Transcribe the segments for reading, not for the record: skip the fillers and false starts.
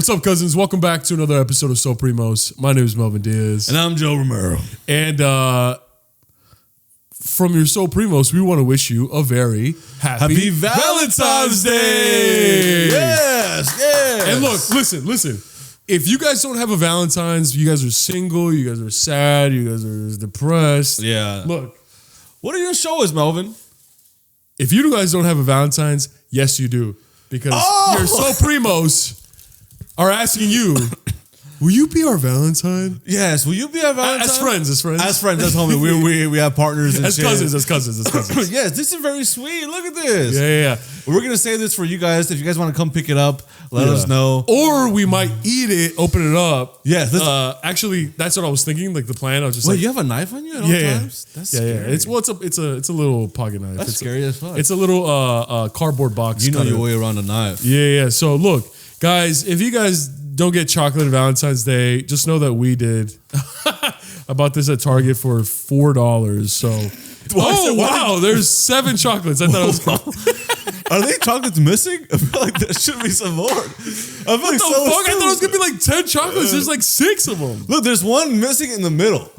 What's up, cousins? Welcome back to another episode of SoulPrimos. My name is Melvin Diaz. And I'm Joe Romero. And from your SoulPrimos, we want to wish you a very happy Valentine's Day. Yes. And look, listen. If you guys don't have a Valentine's, you guys are single, you guys are sad, you guys are depressed. Yeah. Look. What are your shows, Melvin? If you guys don't have a Valentine's, yes, you do. Because your SoulPrimos are asking you, will you be our Valentine? Yes. Will you be our Valentine? As friends. As homie. We have partners and as shit. As cousins. Yes, this is very sweet. Look at this. Yeah. We're going to save this for you guys. If you guys want to come pick it up, let us know. Or we might eat it, open it up. Yes. Actually, that's what I was thinking. Like the plan, I was just Wait, you have a knife on you at all times? That's scary. It's a little pocket knife. That's scary as fuck. It's a little cardboard box. You know your way around a knife. Yeah. So look, guys, if you guys don't get chocolate on Valentine's Day, just know that we did. I bought this at Target for $4. So, wow, there's 7 chocolates. I thought it was. Are they chocolates missing? I feel like there should be some more. I feel like I thought it was gonna be like 10 chocolates. There's like 6 of them. Look, there's one missing in the middle.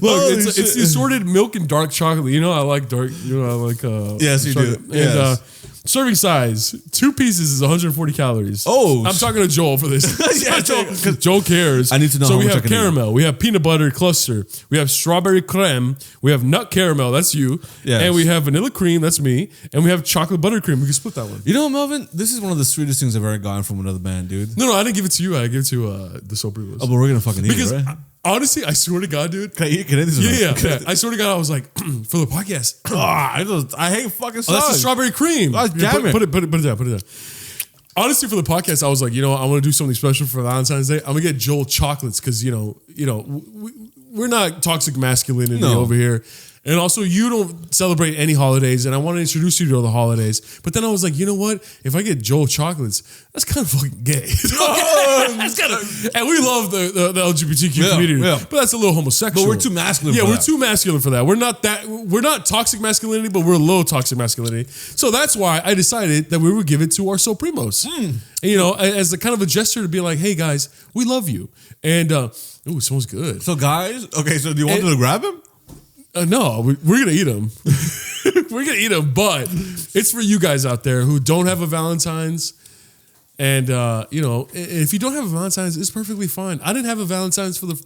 Look, it's the assorted milk and dark chocolate. You know, I like dark. You know, I like. Yes, you do. And serving size, 2 pieces is 140 calories. Oh, I'm talking to Joel for this. Yeah, Joel cares. I need to know. So how we much have I can caramel, we have peanut butter cluster, we have strawberry creme, we have nut caramel. That's you. Yes. And we have vanilla cream. That's me. And we have chocolate buttercream. We can split that one. You know, Melvin, this is one of the sweetest things I've ever gotten from another band, dude. No, I didn't give it to you. I gave it to the SoulPrimos. Oh, but we're gonna fucking eat because it, right? Honestly, I swear to God, dude. Can I eat this? Yeah. I swear to God, I was like, for the podcast. I hate fucking sauce. That's the strawberry cream. Oh, damn it. Put it down. Honestly, for the podcast, I was like, I want to do something special for Valentine's Day. I'm gonna get Joel chocolates because we're not toxic masculinity over here. And also, you don't celebrate any holidays, and I want to introduce you to the holidays. But then I was like, you know what? If I get Joel chocolates, that's kind of fucking gay. That's kind of, and we love the LGBTQ community, but that's a little homosexual. But we're too masculine. Yeah, we're too masculine for that. We're not toxic masculinity, but we're low toxic masculinity. So that's why I decided that we would give it to our SoulPrimos. As a kind of a gesture to be like, hey guys, we love you. And it smells good. So guys, okay, so do you want them to grab him? No, we're going to eat them. We're going to eat them, but it's for you guys out there who don't have a Valentine's. And, if you don't have a Valentine's, it's perfectly fine. I didn't have a Valentine's for the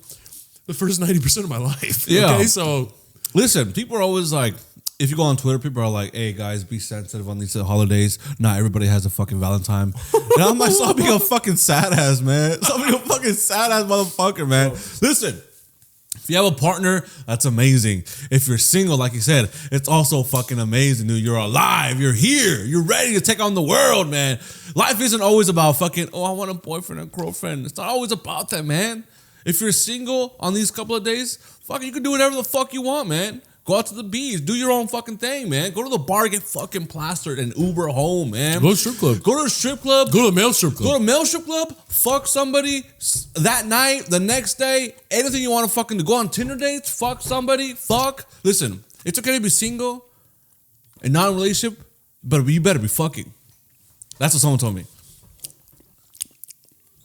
first 90% of my life. Yeah. Okay, so. Listen, people are always like, if you go on Twitter, people are like, hey, guys, be sensitive on these holidays. Not everybody has a fucking Valentine. And I'm like, stop being a fucking sad ass, man. Stop being a fucking sad ass motherfucker, man. Listen. If you have a partner, that's amazing. If you're single, like you said, it's also fucking amazing, dude. You're alive. You're here. You're ready to take on the world, man. Life isn't always about fucking, I want a boyfriend or girlfriend. It's not always about that, man. If you're single on these couple of days, fucking, you can do whatever the fuck you want, man. Go out to the beach. Do your own fucking thing, man. Go to the bar, get fucking plastered, and Uber home, man. Go to a strip club. Go to a strip club. Go to a male strip club. Go to a male strip club. Fuck somebody that night, the next day. Anything you want to fucking do. Go on Tinder dates. Fuck somebody. Fuck. Listen, it's okay to be single and not in a relationship, but you better be fucking. That's what someone told me.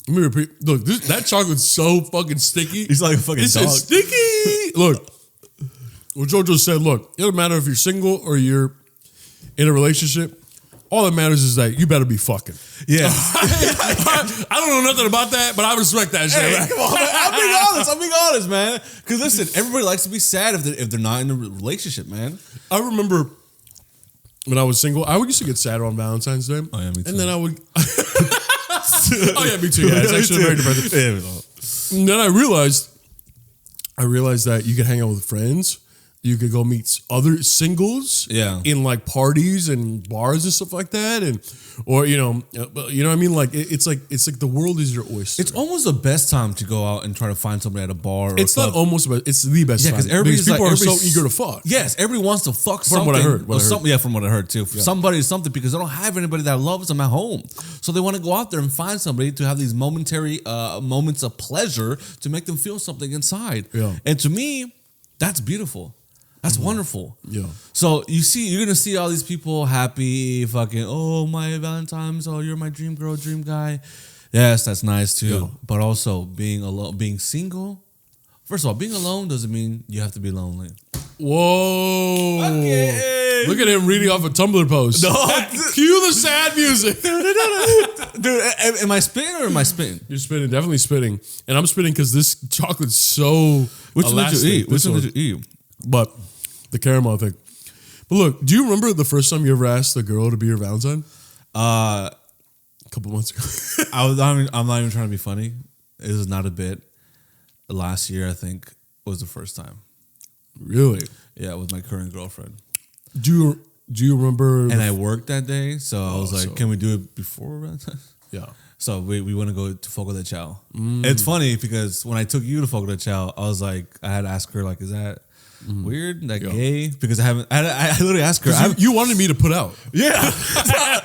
Let me repeat. Look, that chocolate's so fucking sticky. He's like a fucking dog. It's sticky. Look. What Jojo said, look, it doesn't matter if you're single or you're in a relationship. All that matters is that you better be fucking. Yeah. I don't know nothing about that, but I respect that shit. Hey, come on, man. I'm being honest, man. Because listen, everybody likes to be sad if they're not in a relationship, man. I remember when I was single, I used to get sad on Valentine's Day. Oh, yeah, me too. And then I would... Oh, yeah, me too. Yeah, it's actually very depressing. And then I realized that you could hang out with friends. You could go meet other singles in like parties and bars and stuff like that. Or you know what I mean? Like it's like the world is your oyster. It's almost the best time to go out and try to find somebody at a bar. Or it's not almost, but it's the best time. Because people are so eager to fuck. Yes, everybody wants to fuck from something. What I heard. From what I heard too. Somebody or something, because they don't have anybody that loves them at home. So they want to go out there and find somebody to have these momentary moments of pleasure to make them feel something inside. Yeah. And to me, that's beautiful. That's wonderful. Yeah. So you're gonna see all these people happy, fucking, oh, my Valentine's, oh, you're my dream girl, dream guy. Yes, that's nice too. Yeah. But also being alone, being single. First of all, being alone doesn't mean you have to be lonely. Whoa. Okay. Look at him reading off a Tumblr post. No. Cue the sad music. Dude, am I spitting or am I spitting? You're spitting, definitely spitting. And I'm spitting because this chocolate's so Which one did you eat? Which one did you eat? But the caramel thing. But look, do you remember the first time you ever asked a girl to be your Valentine? A couple months ago. I'm not even trying to be funny. It was not a bit. Last year, I think, was the first time. Really? Yeah, with my current girlfriend. Do you remember? And I worked that day, so I was like, "Can we do it before Valentine?" Yeah. So we want to go to Fogo de Chao. It's funny because when I took you to Fogo de Chao, I was like, I had to ask her, like, is that weird, like gay? Because I literally asked her. You wanted me to put out. Yeah.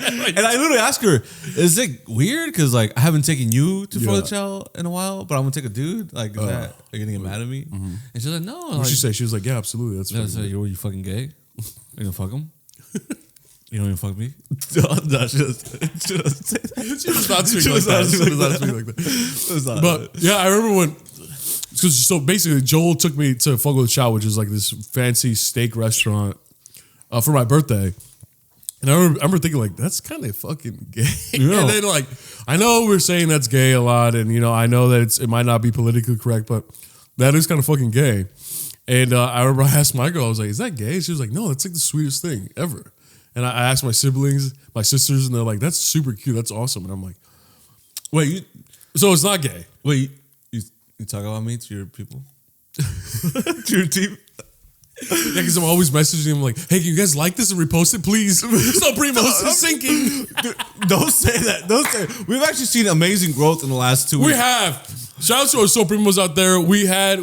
And I literally asked her, is it weird? Because like I haven't taken you to Fogo de Chao in a while, but I'm gonna take a dude. Like, is that, are you gonna get mad at me? And she's like, no. What did she say? She was like, yeah, absolutely. That's fine. So you fucking gay? You gonna fuck him? You don't even fuck me? No, she doesn't say that. She does not speak like that. But yeah, I remember when. So basically, Joel took me to Fogo de Chao, which is like this fancy steak restaurant, for my birthday. And I remember thinking, like, that's kind of fucking gay. Yeah. And then, like, I know we're saying that's gay a lot, and, you know, I know that it might not be politically correct, but that is kind of fucking gay. And I remember I asked my girl, I was like, is that gay? She was like, no, that's like the sweetest thing ever. And I asked my siblings, my sisters, and they're like, that's super cute. That's awesome. And I'm like, wait, so it's not gay? Wait, you talk about me to your people? To your team? Yeah, because I'm always messaging them like, hey, can you guys like this and repost it, please? SoulPrimos is sinking. Dude, don't say that. Don't say it. We've actually seen amazing growth in the last 2 weeks. We have. Shout out to our SoulPrimos out there. We had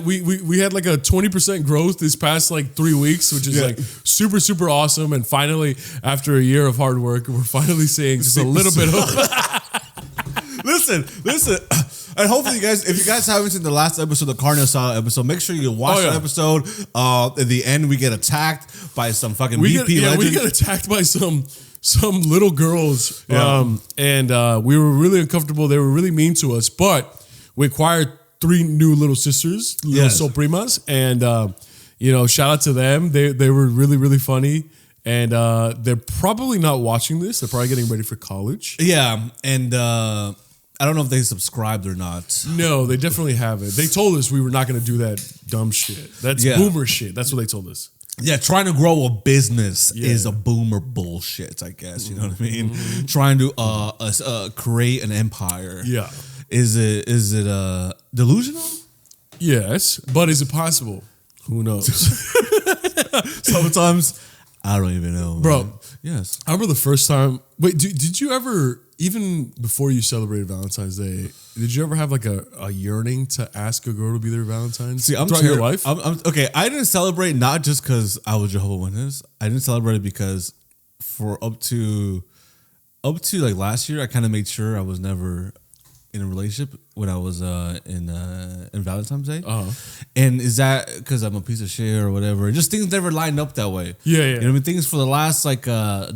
like a 20% growth this past like 3 weeks, which is like super, super awesome. And finally, after a year of hard work, we're finally seeing just a little bit of Listen. And hopefully you guys, if you guys haven't seen the last episode, the Carne Asada episode, make sure you watch that episode. At the end, we get attacked by some fucking BP legend. We get attacked by some little girls. Yeah. And we were really uncomfortable. They were really mean to us, but we acquired 3 new little sisters, little SoulPrimos. And, you know, shout out to them. They were really, really funny. And they're probably not watching this. They're probably getting ready for college. Yeah. And I don't know if they subscribed or not. No, they definitely haven't. They told us we were not going to do that dumb shit. That's boomer shit. That's what they told us. Yeah, trying to grow a business is a boomer bullshit, I guess. You know what I mean? Trying to create an empire. Yeah. Is it delusional? Yes, but is it possible? Who knows? Sometimes I don't even know, bro. Man. Yes, I remember the first time. Wait, did you ever, even before you celebrated Valentine's Day, did you ever have like a yearning to ask a girl to be their Valentine? See, throughout your life? I'm okay. I didn't celebrate not just because I was Jehovah's Witness. I didn't celebrate it because for up to like last year, I kind of made sure I was never in a relationship when I was in Valentine's Day. And is that because I'm a piece of shit or whatever? Just things never lined up that way. Yeah. You know what I mean? Things for the last like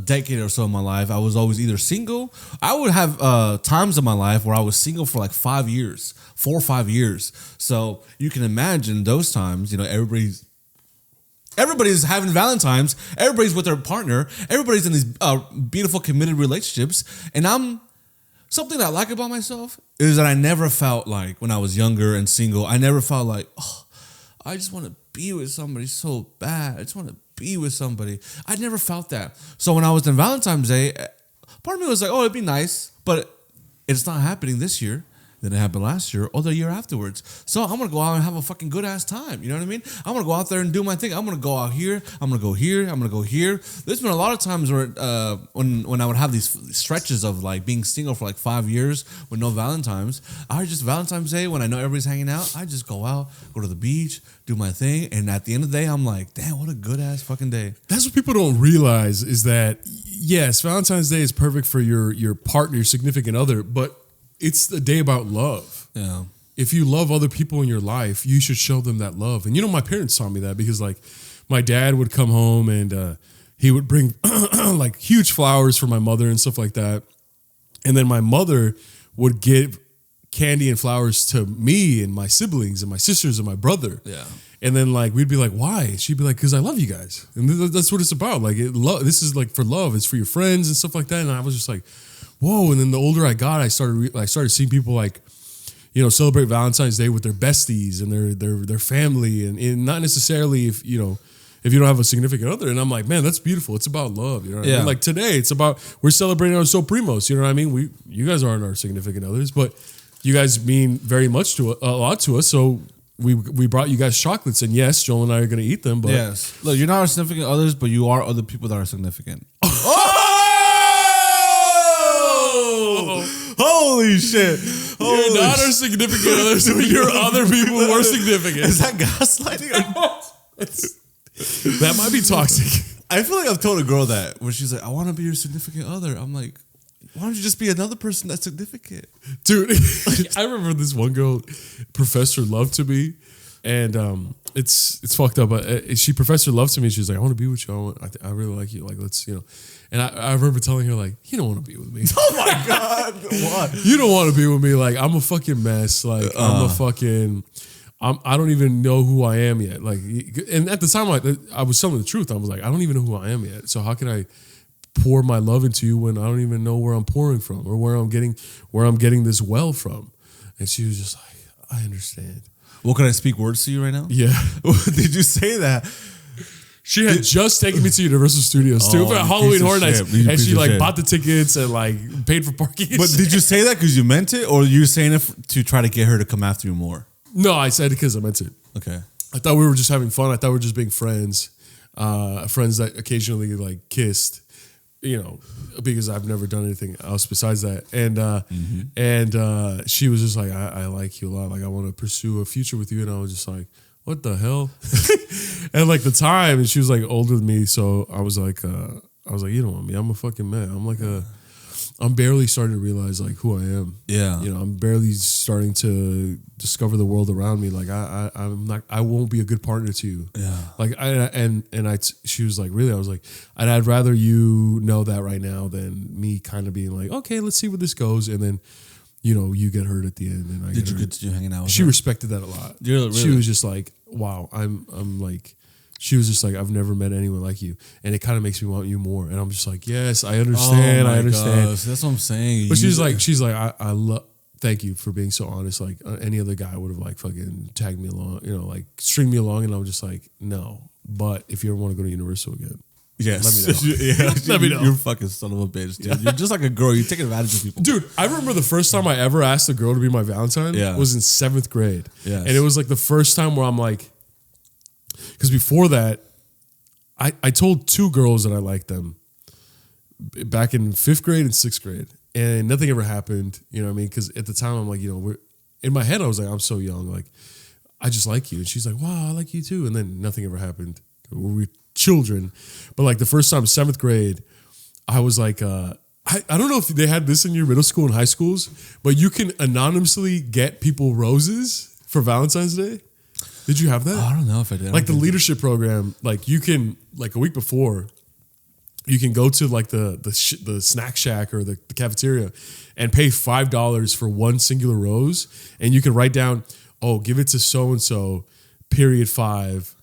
decade or so in my life, I was always either single. I would have times in my life where I was single for like 5 years, 4 or 5 years. So you can imagine those times, you know, everybody's having Valentine's. Everybody's with their partner. Everybody's in these beautiful committed relationships. And something that I like about myself is that I never felt like when I was younger and single, I never felt like, oh, I just want to be with somebody so bad. I just want to be with somebody. I never felt that. So when I was in Valentine's Day, part of me was like, oh, it'd be nice, but it's not happening this year. Then it happened last year or the year afterwards. So I'm going to go out and have a fucking good ass time. You know what I mean? I'm going to go out there and do my thing. I'm going to go out here. I'm going to go here. I'm going to go here. There's been a lot of times where when I would have these stretches of like being single for like 5 years with no Valentine's, I just Valentine's Day when I know everybody's hanging out, I just go out, go to the beach, do my thing. And at the end of the day, I'm like, damn, what a good ass fucking day. That's what people don't realize is that, yes, Valentine's Day is perfect for your partner, your significant other, but it's the day about love. Yeah. If you love other people in your life, you should show them that love. And you know, my parents taught me that because like my dad would come home and he would bring like huge flowers for my mother and stuff like that. And then my mother would give candy and flowers to me and my siblings and my sisters and my brother. Yeah. And then like we'd be like, why? And she'd be like, because I love you guys, and that's what it's about. Like this is like for love. It's for your friends and stuff like that. And I was just like, whoa. And then the older I got, I started seeing people like, celebrate Valentine's Day with their besties and their family, and not necessarily if you don't have a significant other. And I'm like, man, that's beautiful. It's about love. You know what I mean? Like today, it's about we're celebrating our SoulPrimos. You know what I mean? You guys aren't our significant others, but you guys mean very much a lot to us. So we brought you guys chocolates, and yes, Joel and I are going to eat them. But yes, look, you're not our significant others, but you are other people that are significant. Holy shit! You're not our significant others, but you're other people who are significant. Is that gaslighting? That might be toxic. I feel like I've told a girl that when she's like, "I want to be your significant other." I'm like, why don't you just be another person that's significant? Dude, I remember this one girl, professed her love to me, and it's fucked up. But she professed her love to me. She's like, I want to be with you. I really like you. Like, let's, And I remember telling her, like, you don't want to be with me. Oh my God. What? You don't want to be with me. Like, I'm a fucking mess. Like, I don't even know who I am yet. Like, and at the time, I was telling the truth. I was like, I don't even know who I am yet. So how can I pour my love into you when I don't even know where I'm pouring from or where I'm getting this well from? And she was just like, I understand. Well, can I speak words to you right now? Yeah. Did you say that? She had just taken me to Universal Studios too for Halloween Horror Nights, and she like bought the tickets and like paid for parking. But did you say that because you meant it, or you saying it to try to get her to come after you more? No, I said it because I meant it. Okay. I thought we were just having fun. I thought we were just being friends, friends that occasionally like kissed, because I've never done anything else besides that. And she was just like, I like you a lot. Like, I want to pursue a future with you. And I was just like, what the hell? And like the time, and she was like older than me. So I was like, you don't want me. I'm a fucking man. I'm barely starting to realize like who I am. Yeah. I'm barely starting to discover the world around me. Like I won't be a good partner to you. Yeah. Like she was like, really? I was like, I'd rather you know that right now than me kind of being like, okay, let's see where this goes. And then, you get hurt at the end. And I did you continue hanging out with She her? respected that a lot. Really? She was just like, wow, I'm like, she was just like, I've never met anyone like you. And it kind of makes me want you more. And I'm just like, yes, I understand. I understand. Gosh, that's what I'm saying. But she's like, I love, thank you for being so honest. Like any other guy would have like fucking tagged me along, like string me along. And I'm just like, no. But if you ever want to go to Universal again, yes. let me know. Let me know. You're a fucking son of a bitch, dude. You're just like a girl. You take advantage of people. Dude, I remember the first time I ever asked a girl to be my Valentine was in 7th grade. Yes. And it was like the first time where I'm like, because before that, I told 2 girls that I liked them back in 5th grade and 6th grade. And nothing ever happened. You know what I mean? Because at the time, I'm like, we're in my head, I was like, I'm so young. Like, I just like you. And she's like, wow, I like you too. And then nothing ever happened. We're children. But like the first time, 7th grade, I was like, I don't know if they had this in your middle school and high schools, but you can anonymously get people roses for Valentine's Day. Did you have that? I don't know if I did. Like the leadership program, like you can, like a week before, you can go to like the snack shack or the cafeteria and pay $5 for one singular rose. And you can write down, oh, give it to so-and-so, period 5,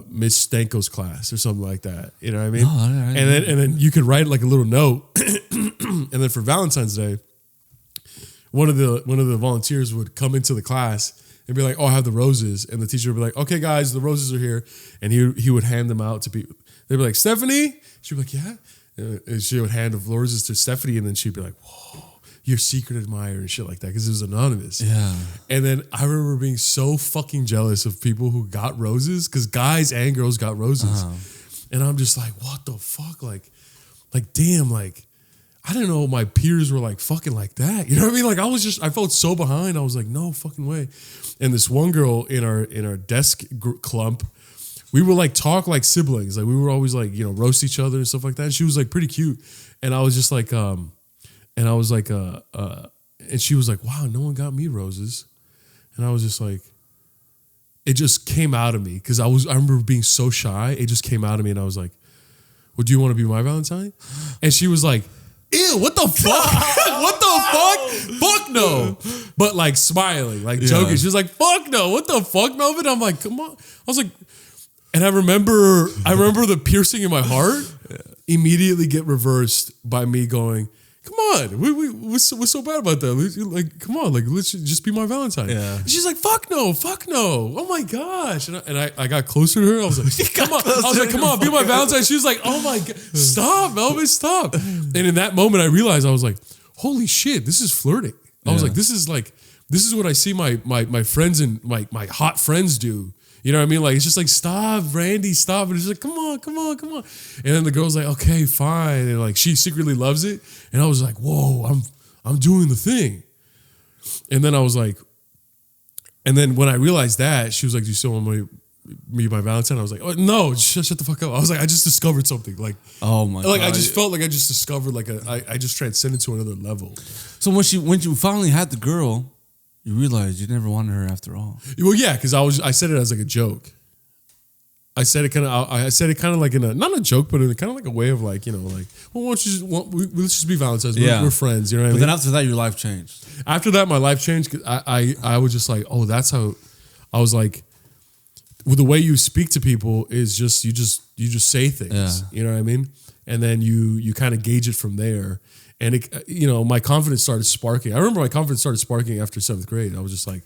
Miss Stanko's class or something like that. You know what I mean? Oh, and then you could write like a little note. And then for Valentine's Day, one of the volunteers would come into the class and be like, oh, I have the roses. And the teacher would be like, okay, guys, the roses are here. And he would hand them out to people. They'd be like, Stephanie? She'd be like, yeah. And she would hand the roses to Stephanie. And then she'd be like, whoa, your secret admirer and shit like that. Because it was anonymous. Yeah. And then I remember being so fucking jealous of people who got roses. Because guys and girls got roses. Uh-huh. And I'm just like, what the fuck? Like damn, like, I didn't know my peers were like fucking like that. You know what I mean? Like I felt so behind. I was like, no fucking way. And this one girl in our desk clump, we would like talk like siblings. Like we were always like, roast each other and stuff like that. And she was like pretty cute. And I was just like, and she was like, wow, no one got me roses. And I was just like, it just came out of me because I remember being so shy. It just came out of me and I was like, "Would you want to be my Valentine?" And she was like, "Ew, what the fuck? What the fuck? Fuck no." But like smiling, like joking. She was like, "Fuck no, what the fuck, Melvin?" I'm like, "Come on." I was like, and I remember the piercing in my heart immediately get reversed by me going, "Come on, what's so bad about that? Like, come on, like let's just be my Valentine." Yeah. And she's like, fuck no. Oh my gosh. And I got closer to her. I was like, come on. I was like, come on, be my Valentine. She was like, oh my God, stop, Melvin, stop. And in that moment, I realized, I was like, holy shit, this is flirting. I was like, this is what I see my friends and my hot friends do. You know what I mean? Like, it's just like, stop, Randy, stop. And it's just like, come on. And then the girl's like, okay, fine. And like, she secretly loves it. And I was like, whoa, I'm doing the thing. And then I was like, and then when I realized that, she was like, do you still want me to be my Valentine? I was like, oh, no, shut the fuck up. I was like, I just discovered something. Like, oh my God. Like, I just felt like I just discovered, like, I just transcended to another level. So when you finally had the girl, you realized you never wanted her after all. Well, yeah, because I said it as like a joke. I said it kind of like in a, not a joke, but in kind of like a way of like, you know, like, well, let's just be Valentines. We're friends. You know what I mean? But then after that, your life changed. After that, my life changed. I was just like, oh, that's how. I was like, well, the way you speak to people is just you just say things. You know what I mean? And then you kind of gauge it from there. And it, you know, my confidence started sparking. I remember my confidence started sparking after 7th grade. I was just like,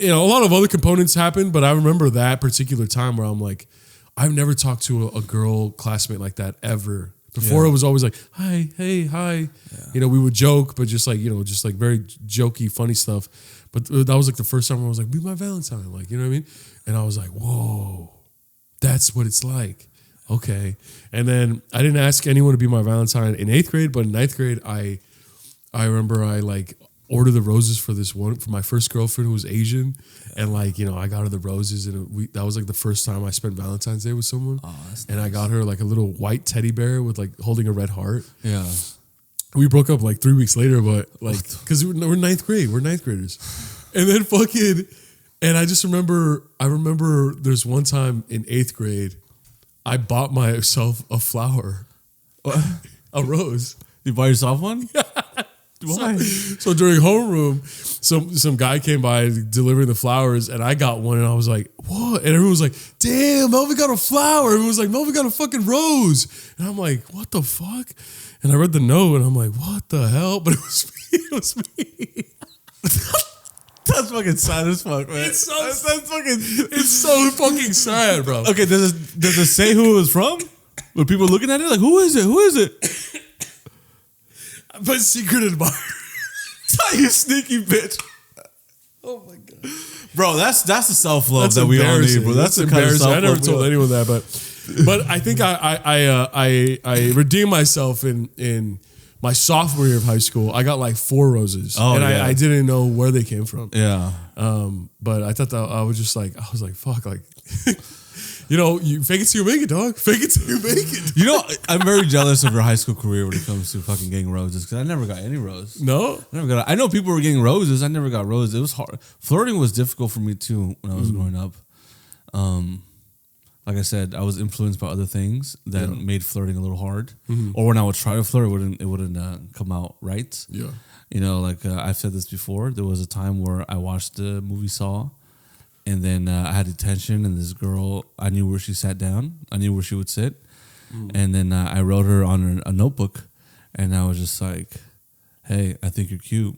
you know, a lot of other components happened, but I remember that particular time where I'm like, I've never talked to a girl classmate like that ever. Before it was always like, hi, hey, hi. Yeah. You know, we would joke, but just like, you know, just like very jokey, funny stuff. But that was like the first time where I was like, be my Valentine. Like, you know what I mean? And I was like, whoa, that's what it's like. Okay. And then I didn't ask anyone to be my Valentine in 8th grade, but in 9th grade, I remember I like ordered the roses for my first girlfriend who was Asian. And like, you know, I got her the roses and that was like the first time I spent Valentine's Day with someone. Oh, that's nice. I got her like a little white teddy bear with like holding a red heart. Yeah. We broke up like 3 weeks later, but like, cause we're 9th grade, we're 9th graders. And then and I just remember there's one time in 8th grade, I bought myself a flower, a rose. You buy yourself one? Yeah. Why? So during homeroom, some guy came by delivering the flowers, and I got one, and I was like, "What?" And everyone was like, "Damn, Melvin got a flower." Everyone was like, "Melvin got a fucking rose," and I'm like, "What the fuck?" And I read the note, and I'm like, "What the hell?" But it was me. It was me. That's fucking sad as fuck, man. It's so fucking sad, bro. Okay, does it say who it was from? Were people looking at it like, who is it? Who is it? But secret admirer. You sneaky bitch. Oh my God. Bro, that's the self-love that we all need, bro. That's embarrassing. I never told anyone that, but I think I redeemed myself in my sophomore year of high school. I got like 4 roses. Oh, and I didn't know where they came from. Yeah. But I thought that I was like, fuck, like you know, you fake it till you make it, dog. Fake it till you make it. You know, I'm very jealous of your high school career when it comes to fucking getting roses, because I never got any roses. No? I know people were getting roses. I never got roses. It was hard. Flirting was difficult for me too when I was growing up. Like I said, I was influenced by other things that made flirting a little hard. Mm-hmm. Or when I would try to flirt, it wouldn't come out right. Yeah. You know, like I've said this before. There was a time where I watched the movie Saw. And then I had detention, and this girl, I knew where she sat down. I knew where she would sit. And then I wrote her on a notebook, and I was just like, hey, I think you're cute.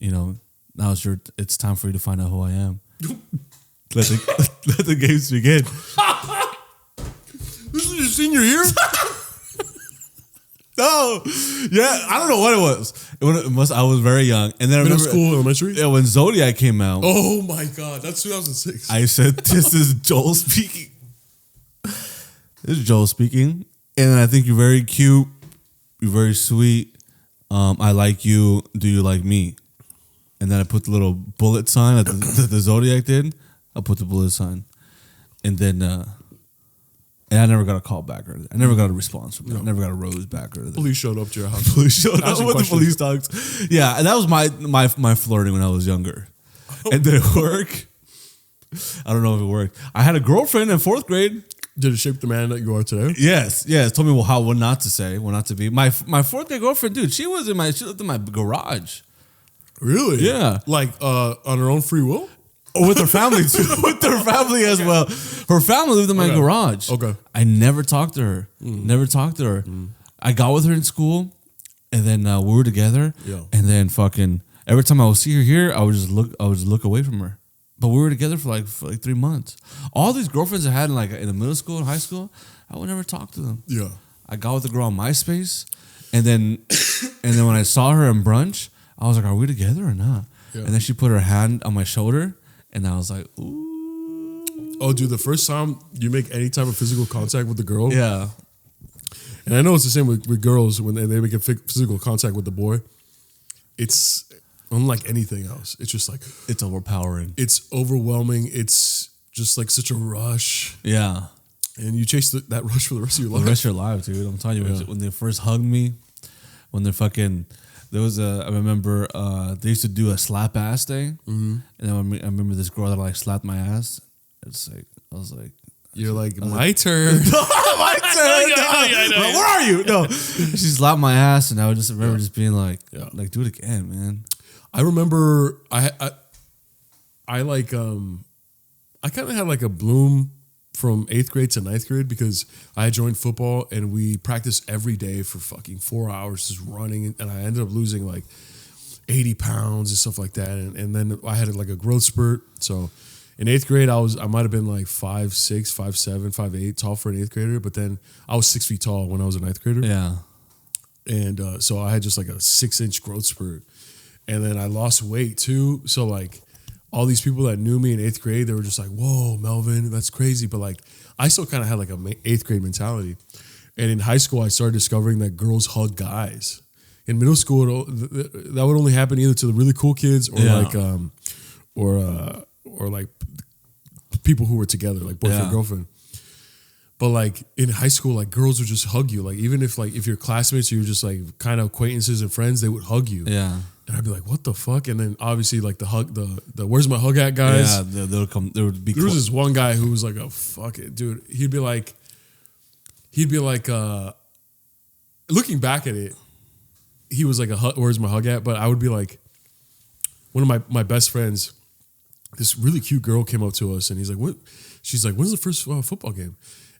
You know, now it's time for you to find out who I am. Let the games begin. This is your senior year? No, yeah, I don't know what it was. I was very young, and then middle school, elementary. Yeah, when Zodiac came out. Oh my God, that's 2006. I said, "This is Joel speaking." This is Joel speaking, and I think you're very cute. You're very sweet. I like you. Do you like me? And then I put the little bullet sign that the Zodiac did. I put the bullet sign, and then. And I never got a call back, or I never got a response from them. I never got a rose back, or police showed up to your house. Police showed up with the police dogs. Yeah, and that was my flirting when I was younger. And did it work? I don't know if it worked. I had a girlfriend in 4th grade. Did it shape the man that you are today? Yes. Told me what not to say, what not to be. My 4th grade girlfriend, dude, she lived in my garage. Really? Yeah. Like on her own free will? Oh, with her family too. With her family as well. Her family lived in my garage. Okay. I never talked to her. Never talked to her. I got with her in school, and then we were together. Yeah. And then fucking every time I would see her here, I would just look away from her. But we were together for like 3 months. All these girlfriends I had in the middle school and high school, I would never talk to them. Yeah. I got with the girl on MySpace, and then when I saw her in brunch, I was like, "Are we together or not?" Yeah. And then she put her hand on my shoulder. And I was like, ooh. Oh, dude, the first time you make any type of physical contact with the girl. Yeah. And I know it's the same with girls when they make a physical contact with the boy. It's unlike anything else. It's just like. It's overpowering. It's overwhelming. It's just like such a rush. Yeah. And you chase that rush for the rest of your life. The rest of your life, dude. I'm telling you, when they first hugged me, when they're fucking. I remember they used to do a slap ass thing, and I remember this girl that like slapped my ass. It's like I was like, "You're like my turn, my turn." Where are you? No, she slapped my ass, and I would just remember just being like, do it again, man. I remember I kind of had like a bloom from 8th grade to 9th grade because I joined football and we practiced every day for fucking 4 hours just running, and I ended up losing like 80 pounds and stuff like that, and then I had like a growth spurt. So in 8th grade I might have been like 5'6", 5'7", 5'8", tall for an 8th grader, but then I was 6 feet tall when I was a 9th grader. Yeah. And so I had just like a 6-inch growth spurt, and then I lost weight too. So like all these people that knew me in 8th grade, they were just like, "Whoa, Melvin, that's crazy." But like, I still kind of had like a 8th grade mentality. And in high school, I started discovering that girls hug guys. In middle school, that would only happen either to the really cool kids or like people who were together, like boyfriend, girlfriend. But like in high school, like girls would just hug you. Like even if you're classmates or you're just like kind of acquaintances and friends, they would hug you. Yeah. And I'd be like, "What the fuck?" And then obviously like the where's my hug at guys? Yeah, they'll come. There would be. There was this one guy who was like, "Oh fuck it, dude." He'd be like, looking back at it, he was like where's my hug at? But I would be like, one of my best friends, this really cute girl came up to us and he's like, "What?" She's like, "When's the first football game?"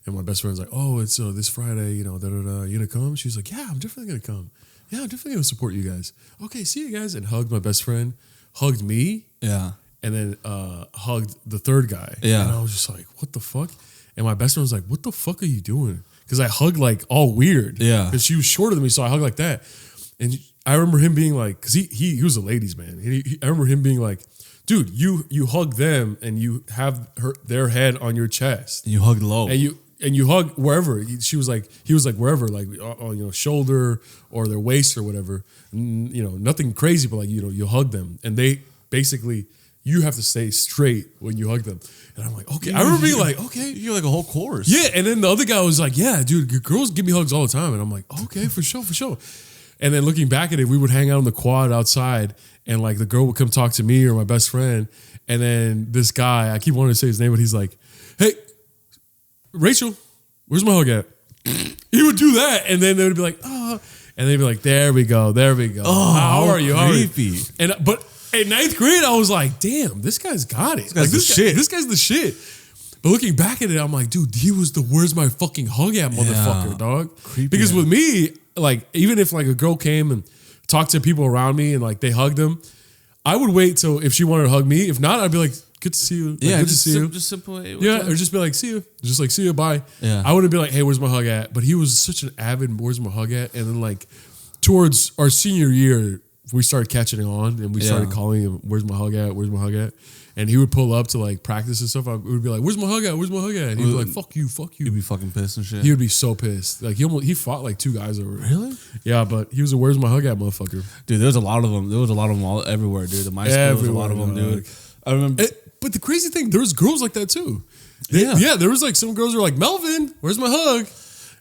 And my best friend's like, "Oh, it's this Friday, you gonna come?" She's like, "Yeah, I'm definitely gonna come. Yeah, I'm definitely gonna support you guys. Okay, see you guys." And hugged my best friend, hugged me, Yeah. and then hugged the third guy. Yeah. And I was just like, "What the fuck?" And my best friend was like, "What the fuck are you doing?" Because I hugged like all weird. Yeah. Because she was shorter than me, so I hugged like that. And I remember him being like, because he was a ladies' man. I remember him being like, "Dude, you hug them and you have their head on your chest. And you hug low. And you hug wherever." He was like wherever, like on shoulder or their waist or whatever. Nothing crazy, but like you hug them, and they basically you have to stay straight when you hug them. And I'm like, okay. I remember being like, okay, you're like a whole course. yeah. And then the other guy was like, "Yeah, dude, girls give me hugs all the time." And I'm like, okay, for sure. And then looking back at it, we would hang out on the quad outside, and like the girl would come talk to me or my best friend, and then this guy, I keep wanting to say his name, but he's like, "Hey, Rachel, where's my hug at?" He would do that, and then they would be like, "Oh," and they'd be like, there we go. Oh, how are you? Creepy. But in 9th grade, I was like, damn, this guy's got it. This guy's the shit. But looking back at it, I'm like, dude, he was the where's my fucking hug at motherfucker, dog. Creepy. Because with me, like, even if like a girl came and talked to people around me and like they hugged them, I would wait till if she wanted to hug me. If not, I'd be like, "Good to see you." Like, Yeah, good to see you. Just simple. Yeah, or just be like, "See you." Just like, "See you, bye." Yeah. I wouldn't be like, "Hey, where's my hug at?" But he was such an avid, "Where's my hug at?" And then like towards our senior year, we started catching on and we started calling him, "Where's my hug at? Where's my hug at?" And he would pull up to like practice and stuff. I would be like, "Where's my hug at? Where's my hug at?" And he'd be like, "Fuck you." You'd be fucking pissed and shit. He would be so pissed. Like he fought like 2 guys over it. Really? Yeah, but he was a "Where's my hug at?" motherfucker. Dude, there was a lot of them. There was a lot of them all everywhere, dude. The my school, there was a lot of them, dude. I remember. But the crazy thing, there was girls like that too. Yeah, there was like some girls who were like, "Melvin, where's my hug?"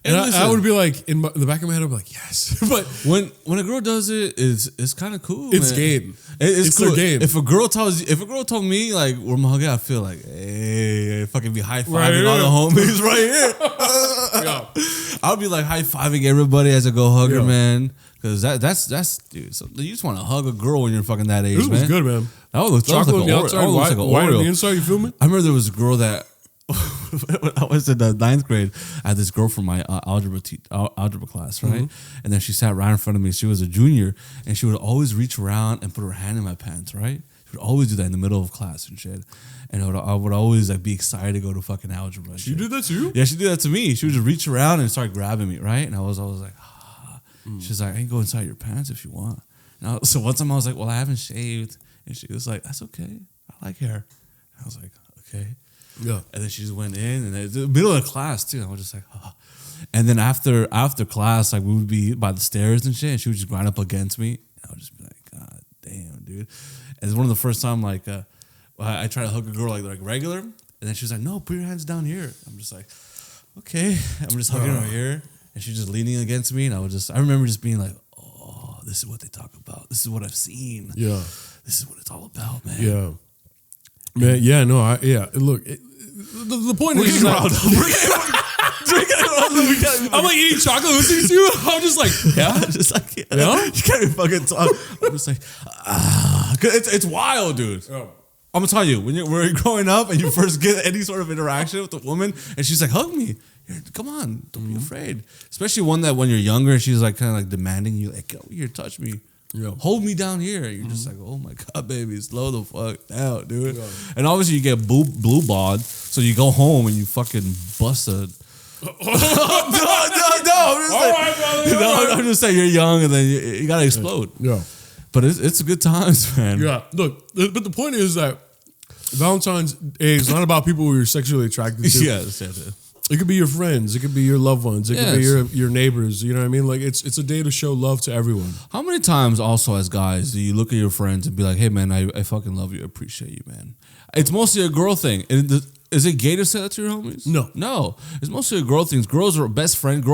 And I would be like, in the back of my head, I'd be like, yes. But when a girl does it, it's kind of cool. It's man. game. It's cool. Their game. If a girl told me like we're hugging, I feel like, hey, fucking be high fiving all the homies right here. Yeah. I'll be like high fiving everybody as I go hug her, man. Because that's dude. So you just want to hug a girl when you're fucking that age, This was good, man. That was Chocolate on the like outside, like white on the inside. You feel me? I remember there was a girl that when I was in the 9th grade, I had this girl from my algebra class, right? Mm-hmm. And then she sat right in front of me. She was a junior, and she would always reach around and put her hand in my pants, right? She would always do that in the middle of class and shit. And I would always like be excited to go to fucking algebra. She did that to you? Yeah, she did that to me. She would just reach around and start grabbing me, right? And I was always like, ah. She's like, I can go inside your pants if you want. So one time I was like, well, I haven't shaved. And she was like, that's okay. I like hair. And I was like, okay. Yeah. And then she just went in, and in the middle of the class too. I was just like, oh. And then after class, like we would be by the stairs and shit, and she would just grind up against me. And I would just be like, God damn, dude. And it's one of the first time like I tried to hug a girl like regular, and then she was like, no, put your hands down here. I'm just like, okay. I'm just hugging her here, and she's just leaning against me, and I remember just being like, oh, this is what they talk about. This is what I've seen. Yeah. This is what it's all about, man. Yeah. Man, yeah, no, look, the point is I'm like eating chocolate listening to you. I'm just like, yeah, just like, yeah. You can't even fucking talk. I'm just like, it's wild, dude. Oh. I'm gonna tell you, when you're growing up and you first get any sort of interaction with a woman, and she's like, hug me. Come on, don't be afraid. Especially one that when you're younger, and she's like kind of like demanding you, like, get over here, touch me. Yeah. Hold me down here. You're just like, oh my God, baby, slow the fuck down, dude. Yeah. And obviously you get blue bod, so you go home and you fucking bust a. I'm just saying you're young and then you gotta explode. Yeah. But it's good times, man. Yeah. Look, but the point is that Valentine's Day is not about people who you're sexually attracted to. Yes. It could be your friends. It could be your loved ones. It could be your neighbors. You know what I mean? Like it's a day to show love to everyone. How many times also as guys do you look at your friends and be like, hey man, I fucking love you. I appreciate you, man. It's mostly a girl thing. Is it gay to say that to your homies? No. It's mostly a girl thing. Girls are best friends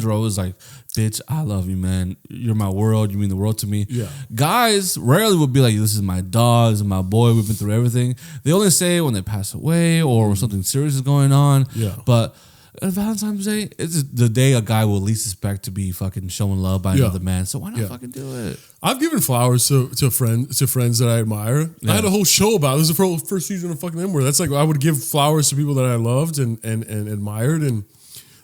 are always like, bitch, I love you, man. You're my world. You mean the world to me. Yeah. Guys rarely would be like, this is my dog. This is my boy. We've been through everything. They only say it when they pass away or something serious is going on. Yeah. But Valentine's Day is the day a guy will least expect to be fucking shown love by another man. So why not fucking do it? I've given flowers to friends that I admire. Yeah. I had a whole show about it. This is the first season of fucking M-Word. That's like I would give flowers to people that I loved and admired. And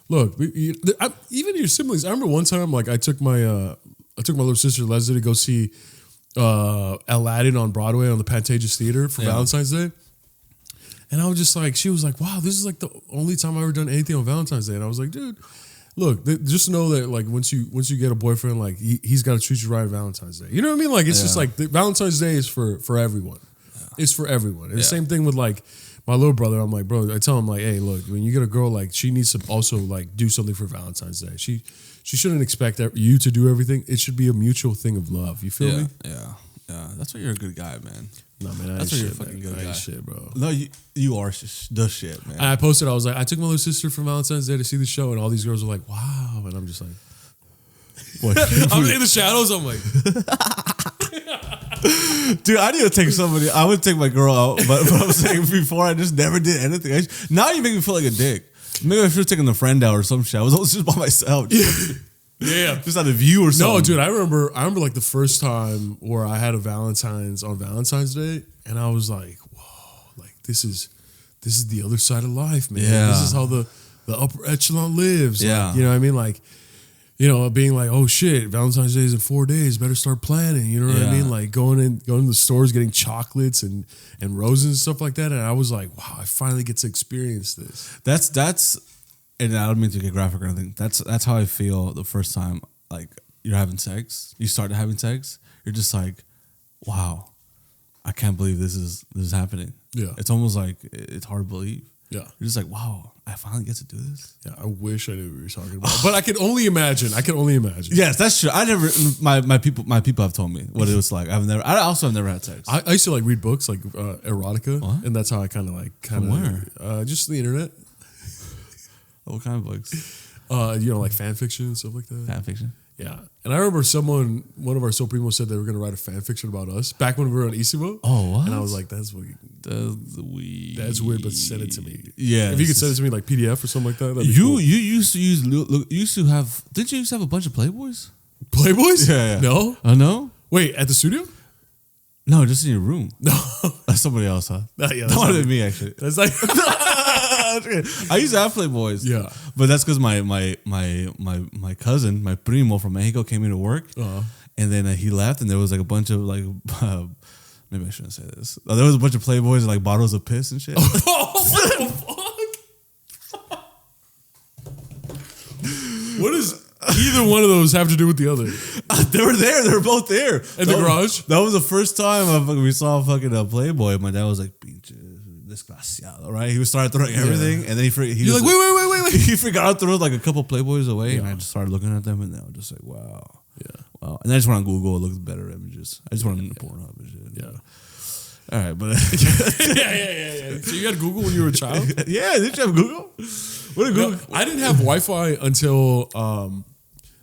look, even your siblings. I remember one time like I took my little sister Leslie to go see Aladdin on Broadway on the Pantages Theater for Valentine's Day. And I was just like, she was like, wow, this is like the only time I've ever done anything on Valentine's Day. And I was like, dude, look, just know that like once you get a boyfriend, like he's got to treat you right on Valentine's Day. You know what I mean? Like it's just like Valentine's Day is for everyone. Yeah. It's for everyone. And the same thing with like my little brother. I'm like, bro, I tell him like, hey, look, when you get a girl, like she needs to also like do something for Valentine's Day. She shouldn't expect you to do everything. It should be a mutual thing of love. You feel me? Yeah. That's why you're a good guy, man. No, man, that's why you're a fucking good guy. Shit, bro. No, you are the shit, man. And I posted, I was like, I took my little sister for Valentine's Day to see the show, and all these girls were like, wow. And I'm just like, what? I'm in the shadows. I'm like, dude, I need to take somebody. I would take my girl out, but I was saying before, I just never did anything. Now you make me feel like a dick. Maybe I should have taken a friend out or some shit. I was always just by myself. Yeah, just out of view or something. No, dude, I remember like the first time where I had a Valentine's on Valentine's Day, and I was like, whoa, like this is the other side of life, man. Yeah. This is how the upper echelon lives. Yeah, like, you know what I mean? Like, you know, being like, oh shit, Valentine's Day is in 4 days, better start planning. You know what I mean? Like going to the stores, getting chocolates and roses and stuff like that. And I was like, wow, I finally get to experience this. That's. And I don't mean to get graphic or anything. That's how I feel the first time like you're having sex. You start having sex. You're just like, wow, I can't believe this is happening. Yeah, it's almost like it's hard to believe. Yeah, you're just like, wow, I finally get to do this. Yeah, I wish I knew what you were talking about, but I can only imagine. Yes, that's true. I never. My people have told me what it was like. I also have never had sex. I used to like read books like erotica, and that's how I kind of where? Just the internet. What kind of books? Like fan fiction and stuff like that. Fan fiction. Yeah. And I remember one of our SoulPrimos said they were going to write a fan fiction about us back when we were on Isivo. Oh, what? And I was like, that's weird. That's weird, but send it to me. Yeah. If you could send it to me like PDF or something like that, that'd be You cool. used to use, didn't you used to have a bunch of Playboys? Playboys? Yeah. No? No? Wait, at the studio? No, just in your room. No. That's somebody else, huh? Yeah, That would have been me, actually. That's like... I used to have Playboys. Yeah. But that's because my cousin, my primo from Mexico came into work. And then he left and there was like a bunch of like... maybe I shouldn't say this. There was a bunch of Playboys and like bottles of piss and shit. What the fuck? What does either one of those have to do with the other? They were there. They were both there. In the garage? That was the first time we saw a fucking Playboy. My dad was like, desgraciado, right? He started throwing everything. And then You're like, wait. He forgot to throw like a couple Playboys away. And I just started looking at them and I was just like, wow. Yeah. Wow. And I just went on Google and looked at better images. I just went on Pornhub and shit. Yeah. All right, but yeah. So you had Google when you were a child? Yeah, did you have Google? What did Google? No, I didn't have Wi-Fi until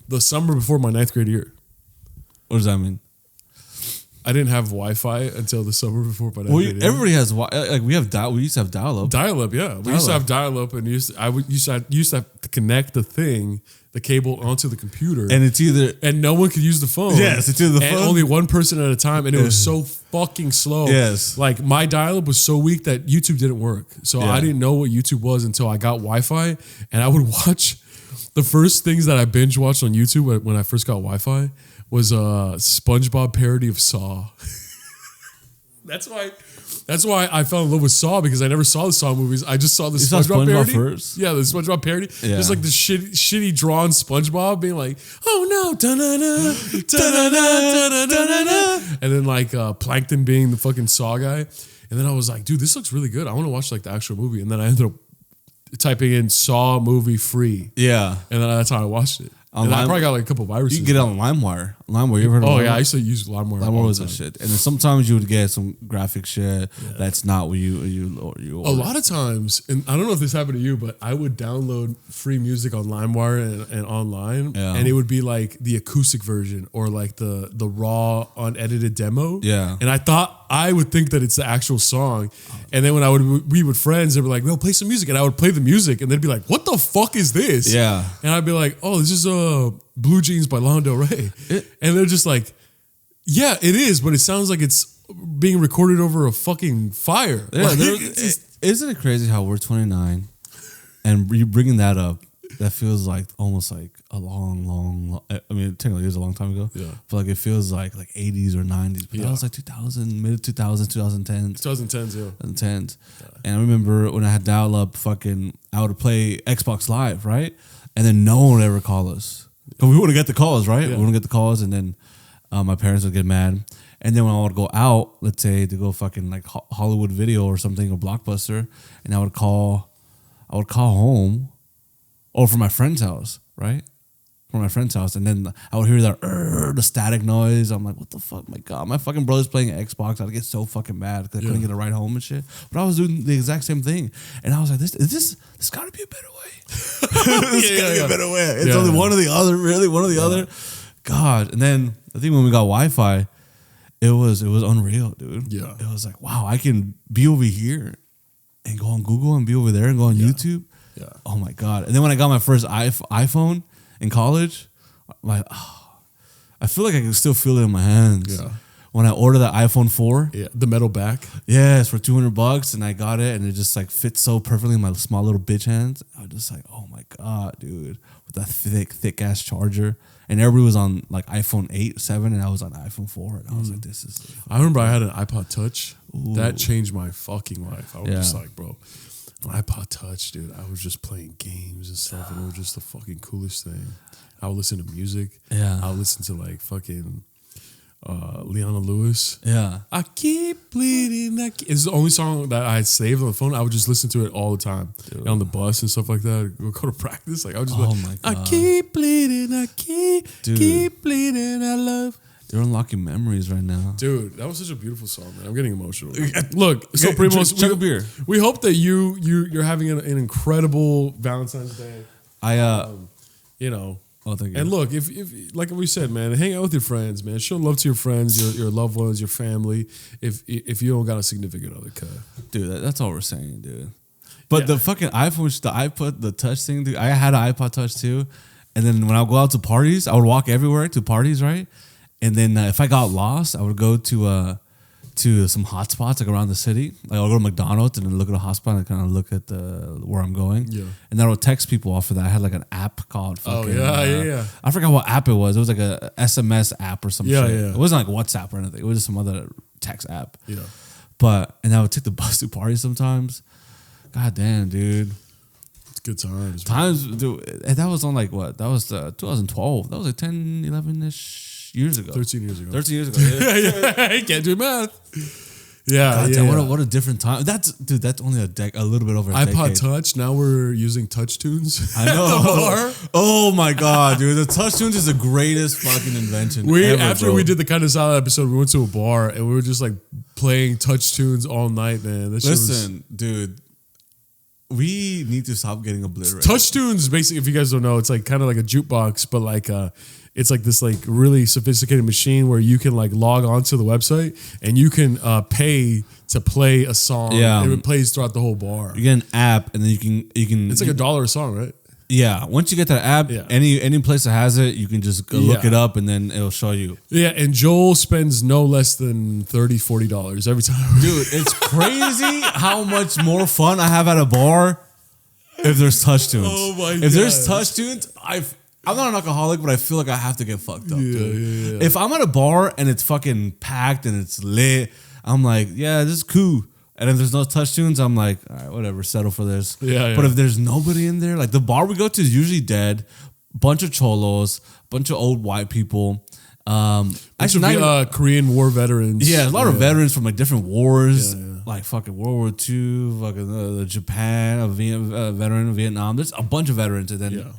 the summer before my 9th grade year. What does that mean? I didn't have Wi-Fi until the summer before my 9th grade year. Everybody has like we used to have dial-up. Dial-up, yeah. We used to have dial-up, and used to have to connect the cable onto the computer, and it's either no one could use the phone. Yes, it's either the phone, only one person at a time, and it was so fucking slow. Yes, like my dial-up was so weak that YouTube didn't work, so I didn't know what YouTube was until I got Wi-Fi, and I would watch the first things that I binge watched on YouTube when I first got Wi-Fi was a SpongeBob parody of Saw. That's why I fell in love with Saw, because I never saw the Saw movies. I just saw the SpongeBob parody. First? Yeah, the SpongeBob parody. Yeah. Just like the shitty drawn SpongeBob being like, oh no, da-na-na, da-na-na, da-na-na. And then like Plankton being the fucking Saw guy. And then I was like, dude, this looks really good. I want to watch like the actual movie. And then I ended up typing in Saw movie free. Yeah. And then that's how I watched it. And I probably got like a couple viruses. You can get it on LimeWire. LimeWire, you ever heard of LimeWire? Oh yeah, I used to use LimeWire. LimeWire was a shit. And then sometimes you would get some graphic shit that's not what you order. A lot of times, and I don't know if this happened to you, but I would download free music on LimeWire and online, and it would be like the acoustic version or like the raw unedited demo. Yeah. And I would think that it's the actual song. And then when I would be with friends, they'd be like, well, play some music. And I would play the music and they'd be like, what the fuck is this? Yeah. And I'd be like, oh, this is Blue Jeans by Lana Del Rey. And they're just like, yeah, it is, but it sounds like it's being recorded over a fucking fire. Yeah, like, isn't it crazy how we're 29 and you bringing that up? That feels like almost like a long. I mean, technically it was a long time ago. Yeah, but like it feels like 80s or 90s. But that was like 2000, mid 2000s, 2010s. 2010s, yeah. 2010s. Yeah. And I remember when I had dial up, I would play Xbox Live, right? And then no one would ever call us. But we wouldn't get the calls, right? Yeah. We wouldn't get the calls, and then my parents would get mad. And then when I would go out, let's say to go fucking like Hollywood Video or something, or Blockbuster, and I would call home. Or from my friend's house, right? From my friend's house. And then I would hear the static noise. I'm like, what the fuck? My God, my fucking brother's playing Xbox. I'd get so fucking mad because I couldn't get a ride home and shit. But I was doing the exact same thing. And I was like, this gotta be a better way. There's gotta be a better way. It's only one or the other, really, one or the other. God. And then I think when we got Wi-Fi, it was unreal, dude. Yeah. It was like, wow, I can be over here and go on Google and be over there and go on YouTube. Yeah. Oh my God. And then when I got my first iPhone in college, I feel like I can still feel it in my hands. Yeah. When I ordered the iPhone 4. Yeah. The metal back. Yes, for $200, and I got it, and it just like fits so perfectly in my small little bitch hands. I was just like, oh my God, dude. With that thick ass charger. And everybody was on like iPhone 8, 7, and I was on iPhone 4. And I was like, this is... I remember I had an iPod Touch. Ooh. That changed my fucking life. I was just like, bro... An iPod Touch, dude. I was just playing games and stuff, and it was just the fucking coolest thing. I would listen to music. Yeah. I would listen to like fucking Leona Lewis. Yeah. I keep bleeding. It's the only song that I had saved on the phone. I would just listen to it all the time. On the bus and stuff like that. We'll go to practice. Like I would just my God. I keep bleeding. I keep bleeding. I love. You're unlocking memories right now. Dude, that was such a beautiful song, man. I'm getting emotional. Look, so Primos, drink a beer. We hope that you're having an incredible Valentine's Day. you know. Oh, thank you. And look, if like we said, man, hang out with your friends, man. Show love to your friends, your loved ones, your family. If you don't got a significant other, dude, that's all we're saying, dude. But the fucking iPhone, the iPod, the touch thing, dude. I had an iPod Touch too, and then when I would go out to parties, I would walk everywhere to parties, right? And then if I got lost, I would go to some hotspots like around the city. Like I'll go to McDonald's and then look at a hotspot and kind of look at where I'm going. Yeah. And then I would text people off of that. I had like an app called fucking, yeah. I forgot what app it was. It was like a SMS app or some shit. Yeah. It wasn't like WhatsApp or anything. It was just some other text app. Yeah. And I would take the bus to parties sometimes. God damn, dude. It's good times. Dude. And that was on like what? That was 2012. That was like 10, 11-ish. Years ago. 13 years ago. 13 years ago. Yeah. I can't do math. Yeah. Damn, what a different time. That's only a little bit over a decade. iPod Touch. Now we're using touch tunes. I know. Oh my god, dude. The touch tunes is the greatest fucking invention ever, after bro. we did the Kind of Solid episode, we went to a bar and we were just like playing touch tunes all night, man. Listen, dude. We need to stop getting obliterated. Touch tunes, basically, if you guys don't know, it's like kind of like a jukebox, but like it's like this like really sophisticated machine where you can like log onto the website and you can pay to play a song. Yeah, and it plays throughout the whole bar. You get an app and then you can. It's like $1 a song, right? Yeah. Once you get that app, any place that has it, you can just go look it up and then it'll show you. Yeah, and Joel spends no less than $30, $40 every time. Dude, it's crazy how much more fun I have at a bar if there's touch tunes. Oh my god. If there's touch tunes, I'm not an alcoholic, but I feel like I have to get fucked up, dude. If I'm at a bar and it's fucking packed and it's lit, I'm like, yeah, this is cool. And if there's no touch tunes, I'm like, all right, whatever, settle for this. But if there's nobody in there, like the bar we go to is usually dead, bunch of cholos, bunch of old white people. Actually, Korean War veterans. Yeah, a lot of veterans from like different wars, like fucking World War II, fucking Japan, a veteran of Vietnam. There's a bunch of veterans, and then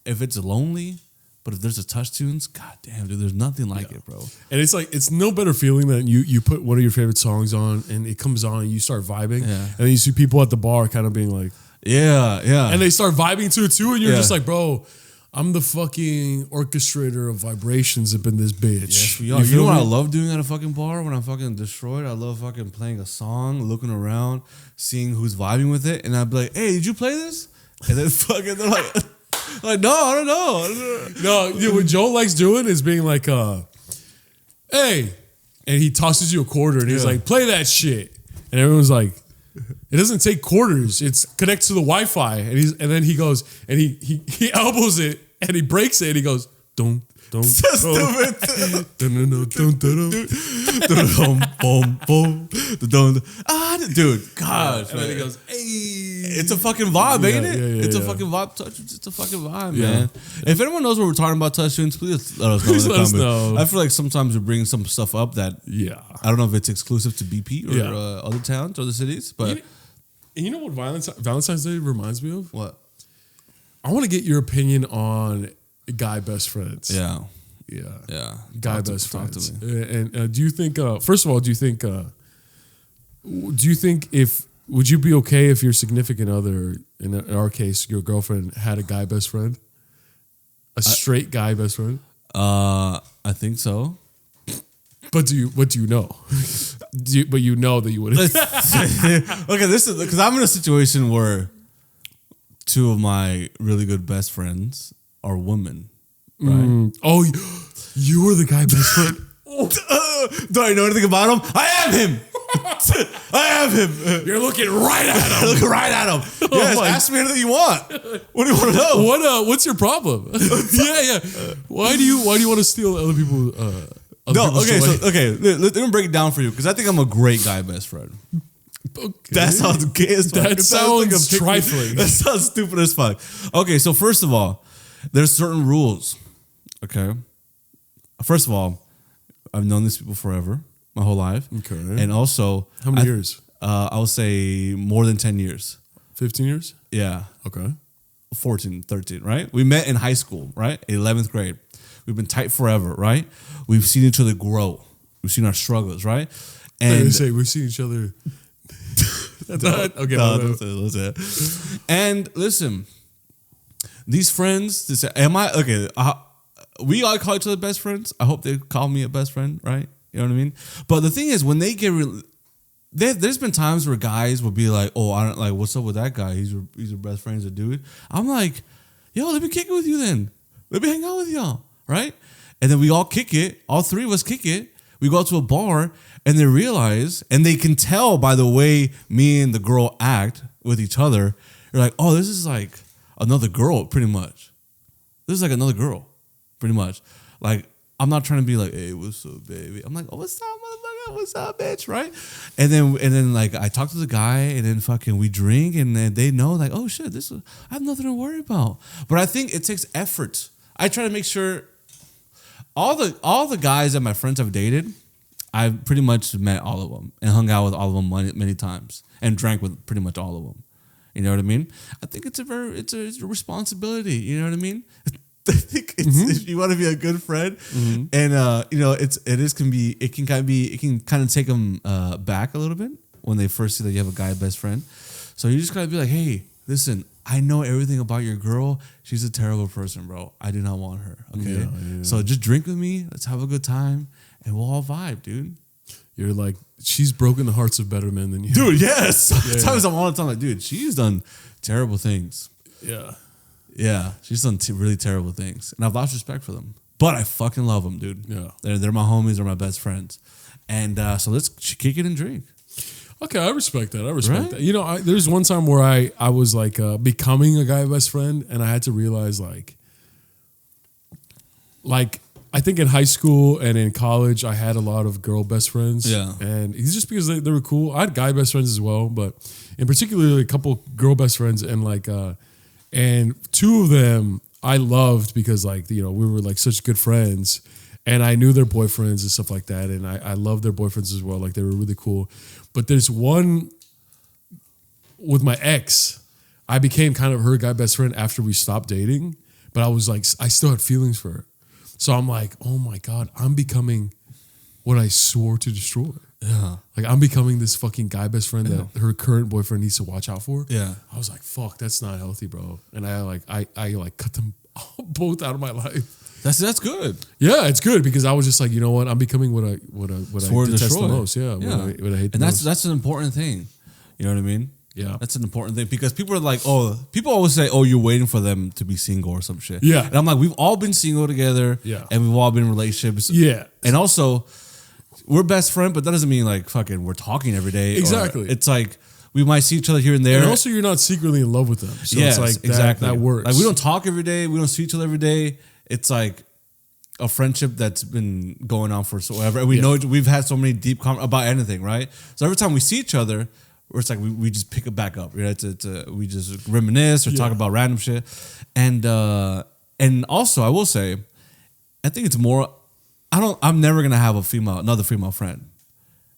if it's lonely, but if there's a touch tunes, god damn, dude, there's nothing like it, bro. And it's like it's no better feeling than you put one of your favorite songs on and it comes on and you start vibing, and then you see people at the bar kind of being like, and they start vibing to it too, and you're just like, bro, I'm the fucking orchestrator of vibrations up in this bitch. Yes, we are. You know what I love doing at a fucking bar when I'm fucking destroyed? I love fucking playing a song, looking around, seeing who's vibing with it, and I'd be like, hey, did you play this? And then fucking they're like, no, I don't know. No, what Joel likes doing is being like, hey, and he tosses you a quarter and he's like, play that shit. And everyone's like, it doesn't take quarters. It's connected to the Wi-Fi. And then he goes and he elbows it and he breaks it and he goes, don't. So stupid. Dude, gosh. And then he goes, hey. It's a fucking vibe, ain't it? It's a fucking vibe. Touch. It's a fucking vibe, man. If anyone knows what we're talking about touch tunes, please let us know. Please let us know. I feel like sometimes we bring some stuff up that I don't know if it's exclusive to BP or other towns or other cities, but you know what Valentine's Day reminds me of? What? I want to get your opinion on guy best friends. Yeah. Guy best friends. And do you think? First of all, do you think would you be okay if your significant other, in our case, your girlfriend, had a guy best friend, a straight guy best friend? I think so. But what do you know? But you know that you wouldn't. Okay, this is because I'm in a situation where two of my really good best friends are women. Right? Oh, you were the guy best friend. Do I know anything about him? I am him. I am him. You're looking right at him. Looking right at him. Yes, ask me anything you want. What do you want to know? What's your problem? Yeah. Why do you want to steal other people? Let me break it down for you because I think I'm a great guy best friend. Okay. That sounds gay as fuck. That sounds trifling. That sounds stupid as fuck. Okay, so first of all, there's certain rules. Okay. First of all, I've known these people forever, my whole life. Okay. And also, how many years? I would say more than 10 years. 15 years? Yeah. Okay. 14, 13, right? We met in high school, right? 11th grade. We've been tight forever, right? We've seen each other grow. We've seen our struggles, right? And say we've seen each other. That's okay. Don't say it. And listen, these friends, to say, am I okay? We all call each other best friends. I hope they call me a best friend, right? You know what I mean? But the thing is, when they get there's been times where guys will be like, "Oh, I don't like. What's up with that guy? He's your best friend, he's a dude." I'm like, "Yo, let me kick it with you then. Let me hang out with y'all, right?" And then we all kick it. All three of us kick it. We go out to a bar, and they realize, and they can tell by the way me and the girl act with each other. They're like, "Oh, this is like another girl, pretty much. This is like another girl, pretty much." Like, I'm not trying to be like, "Hey, what's up, baby?" I'm like, "Oh, what's up, motherfucker? What's up, bitch?" Right? And then like I talk to the guy, and then fucking we drink, and then they know like, "Oh shit, I have nothing to worry about." But I think it takes effort. I try to make sure all the guys that my friends have dated, I've pretty much met all of them and hung out with all of them many times and drank with pretty much all of them. You know what I mean? I think it's a responsibility. You know what I mean? I think if you want to be a good friend, and it can kind of take them back a little bit when they first see that you have a guy best friend. So you just gotta be like, "Hey, listen, I know everything about your girl. She's a terrible person, bro. I do not want her. Okay, yeah. So just drink with me. Let's have a good time, and we'll all vibe, dude." You're like, she's broken the hearts of better men than you, dude. Yes, sometimes I'm all the time like, dude, she's done terrible things. Yeah, she's done really terrible things, and I've lost respect for them. But I fucking love them, dude. Yeah, they're my homies. They're my best friends, and so let's kick it and drink. Okay, I respect that. That. You know, there's one time where I was like becoming a guy best friend, and I had to realize like I think in high school and in college, I had a lot of girl best friends. Yeah, and it's just because they were cool. I had guy best friends as well, but in particular, a couple girl best friends, and like. And two of them I loved because like, you know, we were like such good friends and I knew their boyfriends and stuff like that. And I loved their boyfriends as well. Like they were really cool. But there's one with my ex, I became kind of her guy best friend after we stopped dating. But I was like, I still had feelings for her. So I'm like, oh my God, I'm becoming what I swore to destroy. Yeah. Like I'm becoming this fucking guy best friend that her current boyfriend needs to watch out for. Yeah. I was like, fuck, that's not healthy, bro. And I cut them both out of my life. That's good. Yeah, it's good because I was just like, you know what? I'm becoming what I detest the most. Yeah. What I hate the most. And that's an important thing. You know what I mean? Yeah. That's an important thing because people are like, people always say, oh, you're waiting for them to be single or some shit. Yeah. And I'm like, we've all been single together. Yeah. And we've all been in relationships. Yeah. And also, we're best friends, but that doesn't mean like fucking we're talking every day. Exactly. It's like we might see each other here and there. And also, you're not secretly in love with them. So it's like exactly. That works. Like we don't talk every day. We don't see each other every day. It's like a friendship that's been going on for whatever. And we know we've had so many deep about anything, right? So every time we see each other, it's like we just pick it back up. Right? We just reminisce or talk about random shit. And also, I will say, I think it's more. I'm never gonna have another female friend.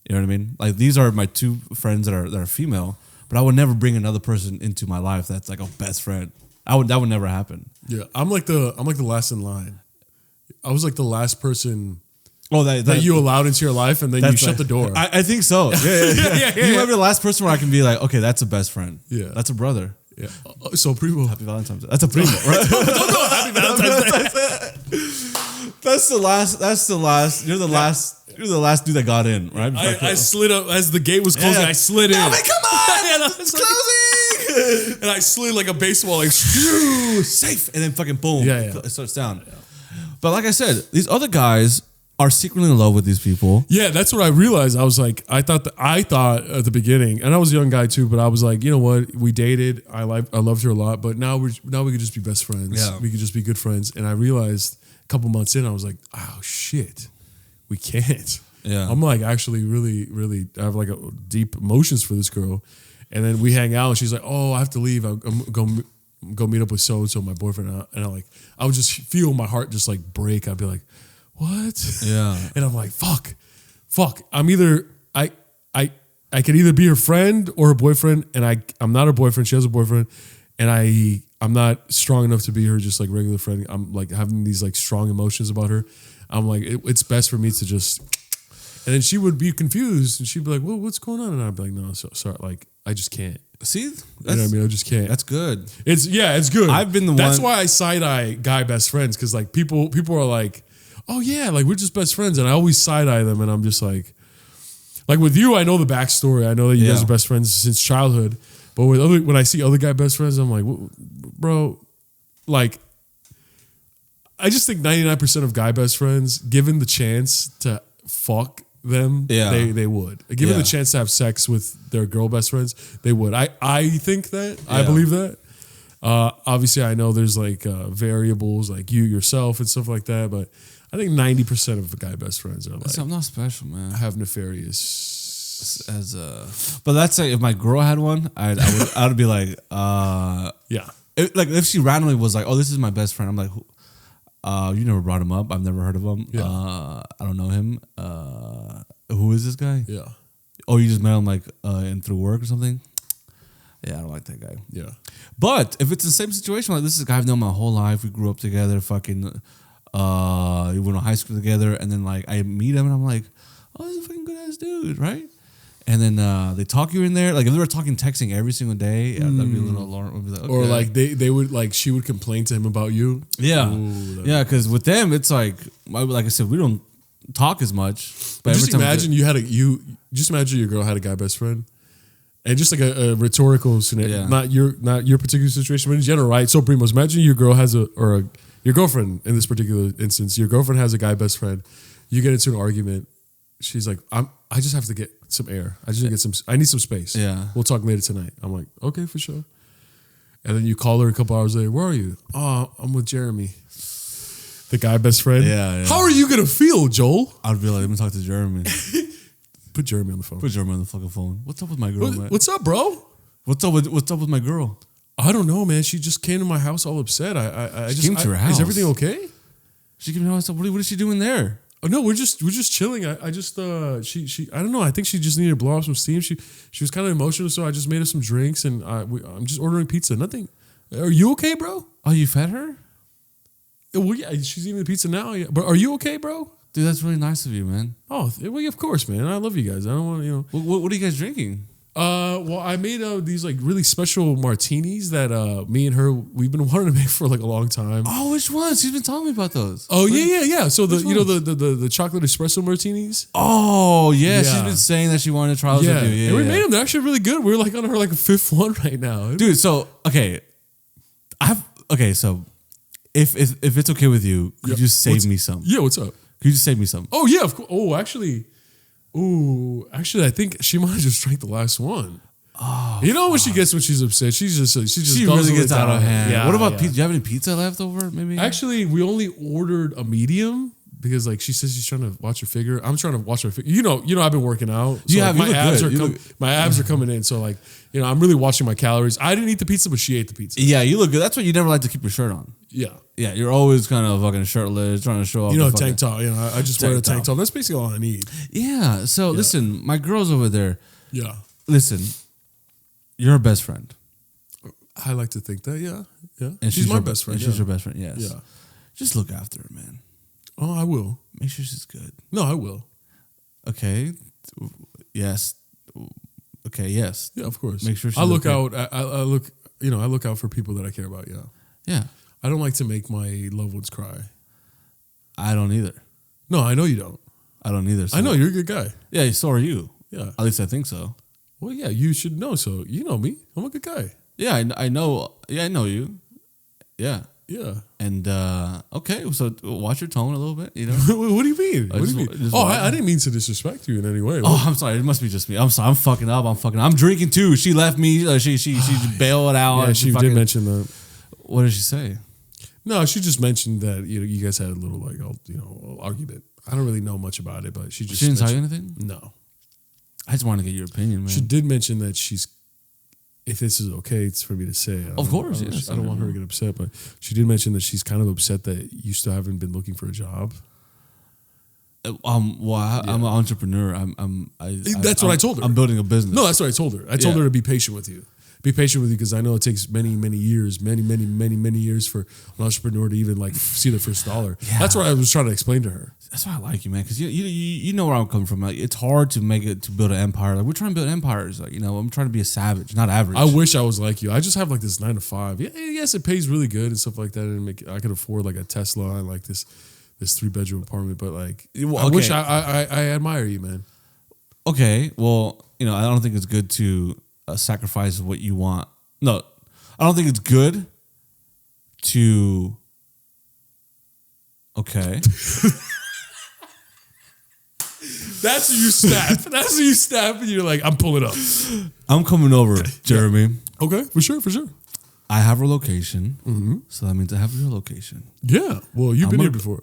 You know what I mean? Like these are my two friends that are female, but I would never bring another person into my life that's like a best friend. That would never happen. Yeah, I'm like the last in line. I was like the last person. Oh, that you allowed into your life, and then you shut the door. I think so. Yeah. You might be the last person where I can be like, okay, that's a best friend. Yeah, that's a brother. Yeah. So Primo, happy Valentine's Day. That's a Primo, right? Don't go happy Valentine's Day. That's the last. You're the last dude that got in, right? I slid up as the gate was closing. I slid in. Come on, it's closing. And I slid like a baseball, like safe, and then fucking boom, it starts down. Yeah. But like I said, these other guys are secretly in love with these people. Yeah, that's what I realized. I was like, I thought at the beginning, and I was a young guy too, but I was like, you know what? We dated. I loved her a lot, but now we could just be best friends. Yeah. We could just be good friends. And I realized a couple months in, I was like, oh shit, we can't. Yeah. I'm like actually really, really, I have like a deep emotions for this girl. And then we hang out and she's like, oh, I have to leave. I'm going go meet up with so-and-so, my boyfriend. And I would just feel my heart just like break. I'd be like, what? Yeah. And I'm like, fuck. I'm either, I could either be her friend or her boyfriend. And I'm not her boyfriend. She has a boyfriend. And I'm not strong enough to be her just like regular friend. I'm like having these like strong emotions about her. I'm like, it's best for me to just, and then she would be confused and she'd be like, well, what's going on? And I'd be like, no, sorry. Like, I just can't. See, You know what I mean? I just can't. That's good. It's good. I've been the That's one. why I side eye guy best friends because like people are like, oh yeah, like we're just best friends, and I always side eye them, and I'm just like with you, I know the backstory. I know that you guys are best friends since childhood, but when I see other guy best friends, I'm like, bro, like. I just think 99% of guy best friends, given the chance to fuck them, they would. Given the chance to have sex with their girl best friends, they would. I think that. I believe that. Obviously, I know there's like variables like you yourself and stuff like that, but I think 90% of the guy best friends are like. I'm not special, man. Have nefarious. But let's say if my girl had one, I would be like, yeah. If she randomly was like, oh, this is my best friend, I'm like, you never brought him up. I've never heard of him. Yeah. I don't know him. Who is this guy? Yeah. Oh, you just met him like through work or something? Yeah, I don't like that guy. Yeah. But if it's the same situation, like this is a guy I've known my whole life. We grew up together, fucking we went to high school together, and then like I meet him and I'm like, oh, this is a fucking good ass dude, right? And then they talk you in there. Like if they were texting every single day, that'd be a little alarm. Would be like, okay. Or like they would like she would complain to him about you. Yeah, because with them it's like I said, we don't talk as much. But just imagine just imagine your girl had a guy best friend, and just like a rhetorical scenario, not your particular situation, but in general, right? So Primos, imagine your girl has your girlfriend in this particular instance. Your girlfriend has a guy best friend. You get into an argument. She's like, I just have to get some air. I need some space. Yeah. We'll talk later tonight. I'm like, okay, for sure. And then you call her a couple hours later. Where are you? Oh, I'm with Jeremy. The guy best friend. Yeah. How are you going to feel, Joel? I'd be like, let me talk to Jeremy. Put Jeremy on the phone. Put Jeremy on the fucking phone. What's up with my girl, man? What's up, bro? What's up with my girl? I don't know, man. She just came to my house all upset. She came to your house. Is everything okay? She came to my house. What is she doing there? Oh, no, we're just chilling. I just she I don't know. I think she just needed to blow off some steam. She was kind of emotional, so I just made her some drinks, and I'm just ordering pizza. Nothing. Are you okay, bro? Oh, you fed her? Well, yeah, she's eating the pizza now. Yeah. But are you okay, bro? Dude, that's really nice of you, man. Oh, well, of course, man. I love you guys. I don't want to, What are you guys drinking? Well, I made these like really special martinis that me and her we've been wanting to make for like a long time. Oh, which ones? She's been telling me about those. Oh, yeah. So the chocolate espresso martinis. Oh, yeah. She's been saying that she wanted to try those with you. Yeah, and we made them. They're actually really good. We're like on her like fifth one right now, dude. So so if it's okay with you, could you save me some? Yeah, what's up? Could you just save me some? Oh yeah, of course. Actually, I think she might have just drank the last one. Oh, when she gets when she's upset, she really gets out of hand. Yeah, what about pizza? Do you have any pizza left over? Maybe. Actually, we only ordered a medium because like she says she's trying to watch her figure. I'm trying to watch her figure. You know, I've been working out. So my abs are coming in. So like, I'm really watching my calories. I didn't eat the pizza, but she ate the pizza. Yeah, you look good. That's why you never like to keep your shirt on. Yeah. Yeah, you're always kind of fucking shirtless, trying to show off. Tank top. I just wear a tank top. That's basically all I need. Yeah. So listen, my girl's over there. Yeah. Listen, you're her best friend. I like to think that. Yeah. Yeah. And she's my best friend. She's your best friend. Yes. Yeah. Just look after her, man. Oh, I will. Make sure she's good. No, I will. Okay. Yes. Okay. Yes. Yeah, of course. Make sure she's I look okay. out. I look out for people that I care about. Yeah. Yeah. I don't like to make my loved ones cry. I don't either. No, I know you don't. I don't either. So I know you're a good guy. Yeah, so are you. Yeah. At least I think so. Well, yeah, you should know. So you know me. I'm a good guy. Yeah, I know. Yeah, I know you. Yeah. Yeah. And okay, so watch your tone a little bit. What do you mean? I didn't mean to disrespect you in any way. Oh, I'm sorry. It must be just me. I'm sorry. I'm fucking up. I'm drinking too. She left me. She bailed out. Yeah, she did mention that. What did she say? No, she just mentioned that you guys had a little like argument. I don't really know much about it, but she didn't tell you anything. No, I just want to get your opinion, man. She did mention that if this is okay, it's for me to say. Of course, yes. I don't want her to get upset, but she did mention that she's kind of upset that you still haven't been looking for a job. I'm an entrepreneur. That's what I told her. I'm building a business. No, that's what I told her. I told her to be patient with you. be patient with you because I know it takes many years for an entrepreneur to even like see their first dollar. Yeah. That's what I was trying to explain to her. That's why I like you, man, because you know where I'm coming from. Like, it's hard to build an empire. Like, we're trying to build empires. Like, I'm trying to be a savage, not average. I wish I was like you. I just have like this 9 to 5. Yeah, yes, it pays really good and stuff like that, and I could afford like a Tesla and like this 3-bedroom apartment. But like, I wish I admire you, man. Okay, well, I don't think it's good to sacrifice what you want. No, I don't think it's good to. Okay. That's when you snap. That's when you snap and you're like, I'm pulling up. I'm coming over, Jeremy. Okay, for sure. I have her location, so that means I have your location. Yeah, well, you've been here before.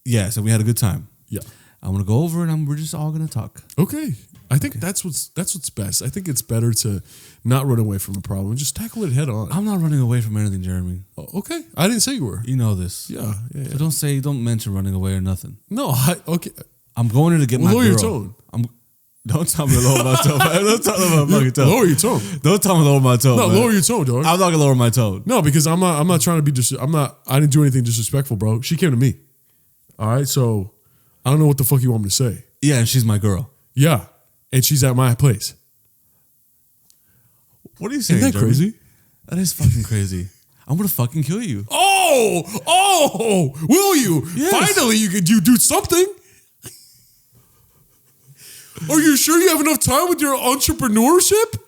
Yes, and we had a good time. Yeah. I'm going to go over and we're just all going to talk. Okay. I think that's what's best. I think it's better to not run away from a problem and just tackle it head on. I'm not running away from anything, Jeremy. Oh, okay. I didn't say you were. You know this. Yeah. So don't mention running away or nothing. No, okay. I'm going in to get my girl. Lower your tone. Don't tell me to lower my tone. Don't tell me to fucking tone. Lower your tone. Don't tell me to lower my tone. No, man. Lower your tone, dog. I'm not gonna lower my tone. No, because I'm not trying to be I didn't do anything disrespectful, bro. She came to me. All right, so I don't know what the fuck you want me to say. Yeah, and she's my girl. Yeah, and she's at my place. What are you saying? Isn't that crazy? That is fucking crazy. I'm gonna fucking kill you. Oh, will you? Yes. Finally, you do something. Are you sure you have enough time with your entrepreneurship?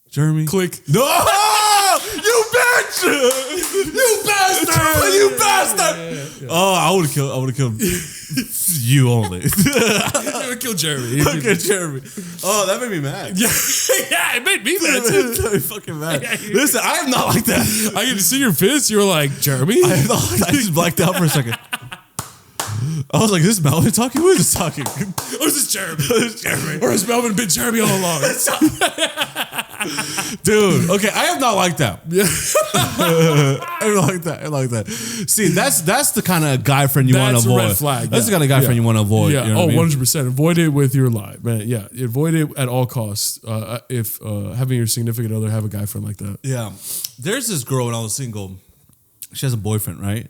Jeremy. Click. No! You bitch! You bastard! You bastard! Yeah. Oh, I would have killed you only. You would kill Jeremy. Okay, Jeremy. Oh, that made me mad. Yeah, it made me mad too. That made me fucking mad. Listen, I am not like that. I get to see your face. You were like, Jeremy? I just blacked out for a second. I was like, is this Melvin talking? Who is this talking? Or is this Jeremy? Or has Melvin been Jeremy all along? Dude, okay, I am not like that. Yeah. I don't like that. See, that's the kind of guy friend you want to avoid. That's a red flag. That's the kind of guy friend you want to avoid. Yeah. You know 100%. Avoid it with your life, man. Yeah. Avoid it at all costs. If having your significant other have a guy friend like that. Yeah. There's this girl when I was single. She has a boyfriend, right?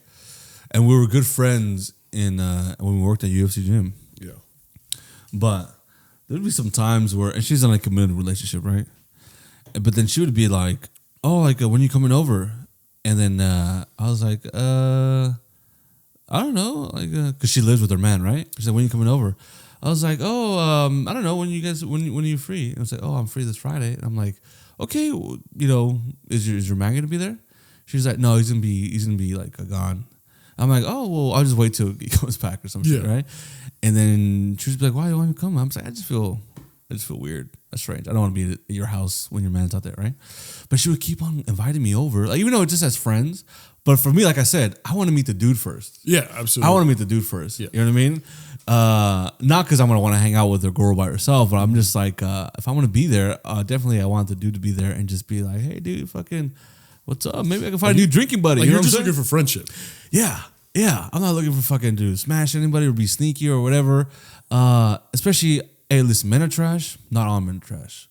And we were good friends when we worked at UFC gym. Yeah. But there'd be some times where, and she's in a committed relationship, right? But then she would be like, oh, like, when you coming over? And then I was like, I don't know, like, because she lives with her man, right? She said, when you coming over? I was like, oh, I don't know, when are you free? And I was like, oh, I'm free this Friday. And I'm like, okay, is your man gonna be there? She's like, no, he's gonna be like gone. I'm like, oh, well, I'll just wait till he comes back or some shit, right? And then she was like, why do you want him to come? I'm like, I just feel weird. That's strange. I don't want to be at your house when your man's out there, right? But she would keep on inviting me over, like, even though it's just as friends. But for me, like I said, I want to meet the dude first. Yeah, absolutely. I want to meet the dude first. Yeah. You know what I mean? Not because I'm going to want to hang out with a girl by herself, but I'm just like, if I want to be there, definitely I want the dude to be there and just be like, hey, dude, fucking, what's up? Maybe I can find a new drinking buddy. Like, you know you're just looking for friendship. Yeah. I'm not looking for fucking to smash anybody or be sneaky or whatever. Especially, hey, listen, men are trash. Not all men are trash.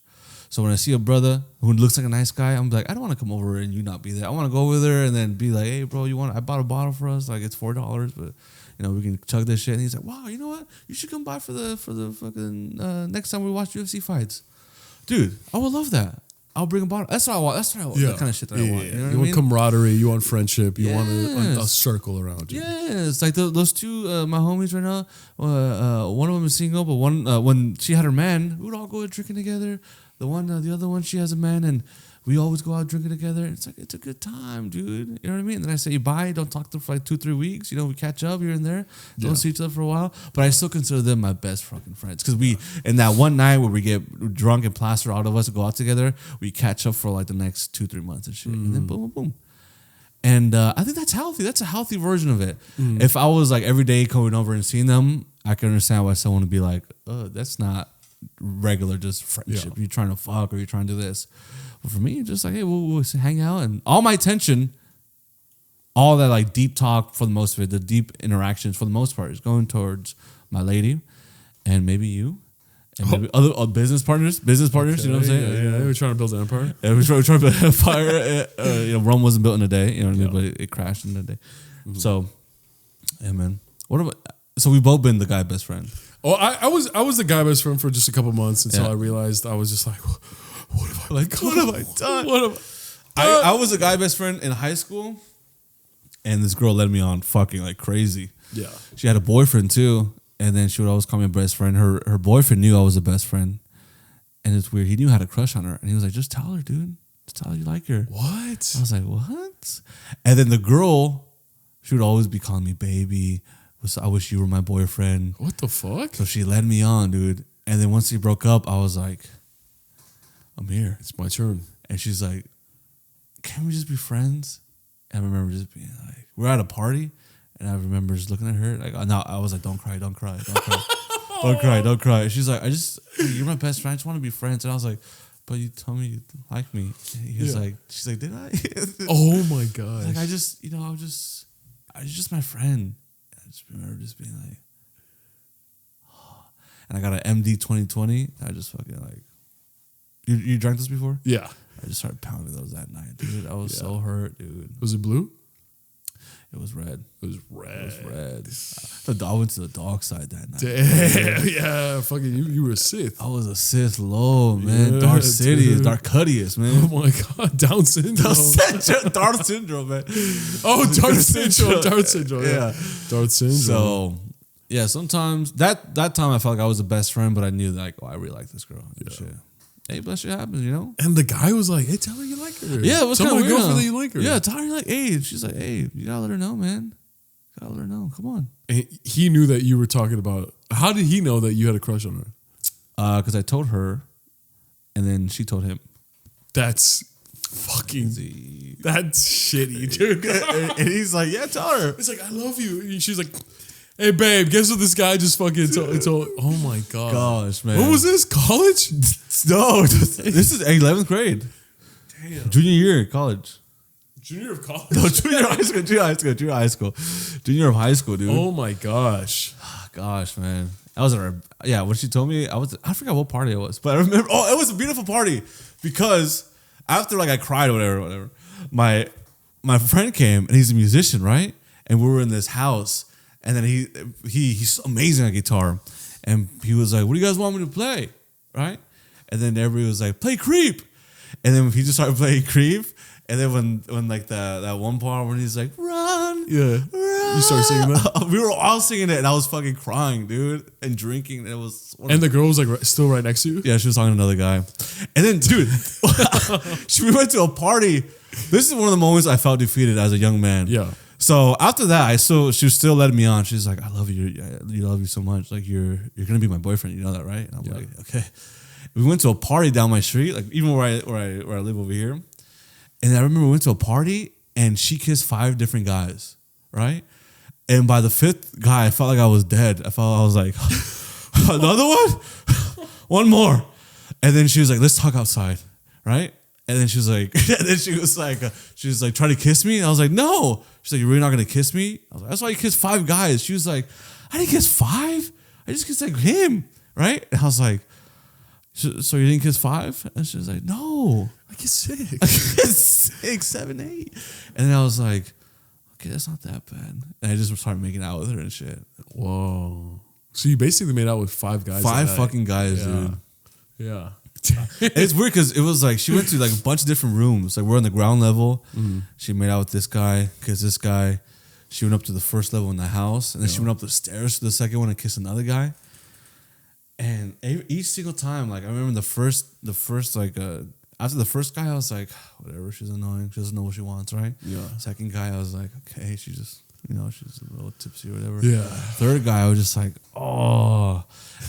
So when I see a brother who looks like a nice guy, I'm like, I don't want to come over and you not be there. I want to go over there and then be like, hey, bro, I bought a bottle for us. Like, it's $4, but we can chug this shit. And he's like, wow, you know what? You should come by for the fucking next time we watch UFC fights, dude. I would love that. I'll bring a bottle. That's what I want. That's what I want. The kind of shit that I want. You know what I mean? Camaraderie. You want friendship. You want a circle around you. Yeah, it's like those two, my homies right now. One of them is single, but one when she had her man, we would all go out drinking together. The other one, she has a man, and we always go out drinking together. It's like, it's a good time, dude. You know what I mean? And then I say bye, don't talk to them for like 2-3 weeks. We catch up here and there. Don't see each other for a while. But I still consider them my best fucking friends. Because in that one night where we get drunk and plaster all of us and go out together, we catch up for like the next 2-3 months and shit. And then boom, boom, boom. And I think that's healthy. That's a healthy version of it. If I was like every day going over and seeing them, I can understand why someone would be like, oh, that's not regular just friendship. You're trying to fuck or you're trying to do this. But for me, just like, hey, we'll hang out, and all my attention, all that like deep talk for the most of it, the deep interactions for the most part is going towards my lady and maybe you. And maybe other business partners, you know what I'm saying? Yeah, we're trying to build an empire. Yeah, we're trying to build an empire. Rome wasn't built in a day, you know what I mean? But it crashed in a day. Mm-hmm. So, yeah, man. So we've both been the guy best friend. Oh, I was the guy best friend for just a couple months until I realized I was just like, what have I done? What have I done? I was a guy best friend in high school, and this girl led me on fucking like crazy. Yeah. She had a boyfriend too. And then she would always call me a best friend. Her boyfriend knew I was a best friend. And it's weird. He knew I had a crush on her. And he was like, just tell her, dude. Just tell her you like her. What? I was like, what? And then the girl, she would always be calling me baby. I wish you were my boyfriend. What the fuck? So she led me on, dude. And then once he broke up, I was like, I'm here. It's my turn. And she's like, can't we just be friends? And I remember just being like, we're at a party. And I remember just looking at her, like, I was like, don't cry. Don't cry. She's like, you're my best friend. I just want to be friends. And I was like, but you told me you like me. And he was like, she's like, did I? Oh my gosh. Like, I was just my friend. I just remember just being like, oh. And I got an MD 2020. I just fucking like, you drank this before? Yeah. I just started pounding those that night, dude. I was so hurt, dude. Was it blue? It was red. It was red. I went to the dark side that night. Damn, yeah, fucking you were a Sith. I was a Sith Lord, man. Dark Sidious, Dark Cudious, man. Oh my God, Down syndrome. Dark syndrome, man. Oh, Dark syndrome. Dark syndrome. Yeah, Dark syndrome. So, yeah, sometimes that time I felt like I was the best friend, but I knew like, I really like this girl. Yeah. Shit. Hey, but shit happens, you know? And the guy was like, hey, tell her you like her. Yeah, it was kind of weird. Tell my girlfriend that you like her. Yeah, tell her you like, hey. She's like, hey, you gotta let her know, man. You gotta let her know. Come on. And he knew that you were talking about, how did he know that you had a crush on her? Because I told her, and then she told him. That's fucking, that's shitty, dude. And he's like, yeah, tell her. It's like, I love you. And she's like, hey, babe, guess what this guy just fucking told? Oh, my God. Gosh, man. What was this? College? No, this is 11th grade. Damn. Junior year of college. Junior of college? No, junior high school. Junior of high school, dude. Oh, my gosh. Gosh, man. I was when she told me, I forgot what party it was, but I remember, it was a beautiful party because after like I cried or whatever, my friend came and he's a musician, right? And we were in this house. And then he's amazing at guitar. And he was like, what do you guys want me to play? Right? And then everybody was like, play Creep. And then he just started playing Creep. And then when like that one part when he's like, run. Yeah. Run. You started singing that? We were all singing it and I was fucking crying, dude. And drinking. And the girl was like still right next to you? Yeah, she was talking to another guy. And then, dude, we went to a party. This is one of the moments I felt defeated as a young man. Yeah. So after that, she was still letting me on. She's like, I love you. I love you so much. Like you're gonna be my boyfriend. You know that, right? And I'm like, okay. We went to a party down my street, like even where I live over here. And I remember we went to a party and she kissed 5 different guys, right? And by the 5th guy, I felt like I was dead. I was like, another one? One more. And then she was like, let's talk outside, right? And then she was like, trying to kiss me. And I was like, no. She's like, you're really not going to kiss me? I was like, that's why you kissed 5 guys. She was like, I didn't kiss 5. I just kissed like him. Right? And I was like, so you didn't kiss 5? And she was like, no. I kissed 6. I kissed 6, 7, 8. And then I was like, okay, that's not that bad. And I just started making out with her and shit. Whoa. So you basically made out with 5 guys. 5 fucking guys, dude. Yeah. It's weird because it was like she went to like a bunch of different rooms. Like we're on the ground level. Mm-hmm. She made out with this guy, kissed this guy. She went up to the first level in the house, and then she went up the stairs to the second one and kissed another guy. And each single time, like I remember the first like after the first guy, I was like, whatever, she's annoying. She doesn't know what she wants, right? Yeah. Second guy, I was like, okay, she just she's a little tipsy or whatever. Yeah. Third guy, I was just like, oh.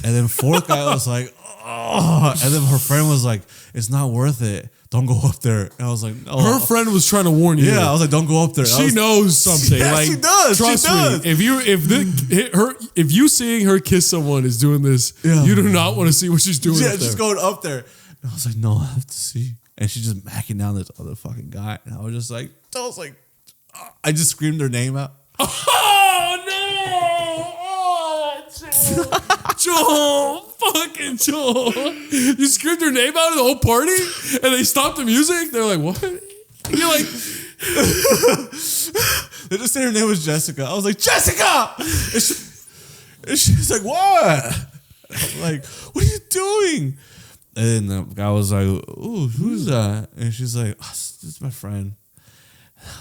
And then fourth guy, I was like, oh. And then her friend was like, it's not worth it. Don't go up there. And I was like, no. Her friend was trying to warn you. Yeah, I was like, don't go up there. She knows something. Yeah, like, she does. Trust me. If you seeing her kiss someone is doing this, you do not want to see what she's doing. Yeah, she's going up there. And I was like, no, I have to see. And she's just macking down this other fucking guy. And I was like, I just screamed her name out. Oh no! Oh, Joel, fucking Joel. You screamed her name out of the whole party, and they stopped the music. They're like, what? And you're like, they just said her name was Jessica. I was like, Jessica! And she's like, what? I'm like, what are you doing? And then the guy was like, ooh, who's that? And she's like, oh, this is my friend.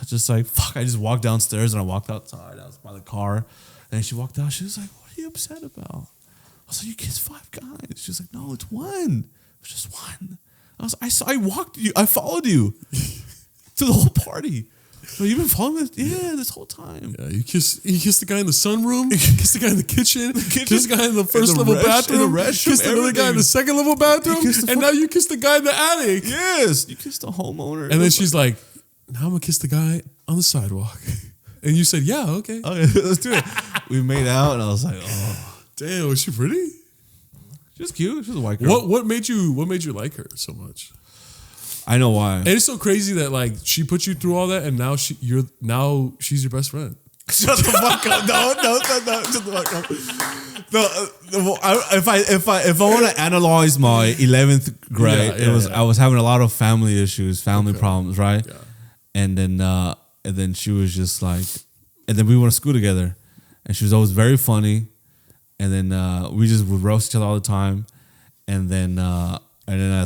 Just like, fuck, I just walked downstairs and I walked outside. I was by the car. And then she walked out. She was like, what are you upset about? I was like, you kissed 5 guys. She was like, no, it's 1. It's just 1. I walked you. I followed you to the whole party. So you've been following me? Yeah, this whole time. Yeah, you kissed the guy in the sunroom, kissed the guy in the kitchen, kissed the guy in the first level bathroom, kissed another guy in the second level bathroom, and now you kissed the guy in the attic. Yes, you kissed the homeowner. And then she's like, now I'm going to kiss the guy on the sidewalk. And you said, yeah, okay. Okay, let's do it. We made out, and I was like, oh. Damn, was she pretty? She was cute. She was a white girl. What made you like her so much? I know why. And it's so crazy that like she put you through all that, and now she's your best friend. Shut the fuck up! No, shut the fuck up. No, if I want to analyze my 11th grade, I was having a lot of family issues, family problems, right? Yeah. And then she was just like, and then we went to school together, and she was always very funny, and then we just would roast each other all the time, and then I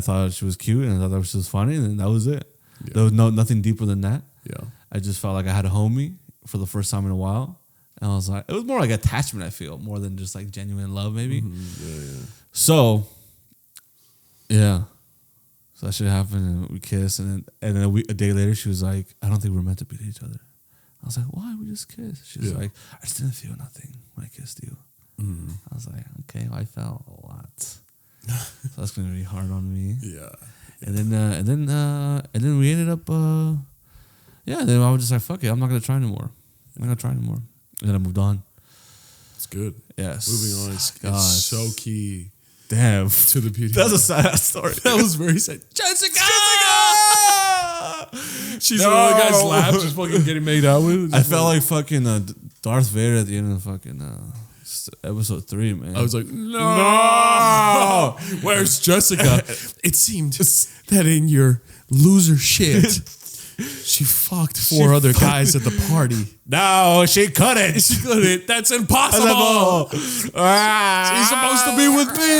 thought she was cute, and I thought she was funny, and then that was it. Yeah. There was nothing deeper than that. Yeah, I just felt like I had a homie for the first time in a while, and I was like, it was more like attachment. I feel more than just like genuine love, maybe. Mm-hmm. Yeah. So that shit happened, and we kissed, and then a day later, she was like, I don't think we're meant to be to each other. I was like, why? We just kissed. She was like, I just didn't feel nothing when I kissed you. Mm-hmm. I was like, okay, well, I felt a lot. So that's gonna be hard on me. Yeah. And then we ended up. Then I was just like, fuck it, I'm not gonna try anymore. And then I moved on. It's good. Yes. Moving on is so key. Damn. To the beauty. That's a sad story. That was very sad. Jessica! She's one of the guy's laps just fucking getting made out with. I felt like fucking Darth Vader at the end of fucking episode 3, man. I was like, no! Where's Jessica? It seemed that in your loser shit, she fucked 4 other guys at the party. No, she couldn't. She couldn't. That's impossible. She's supposed to be with me.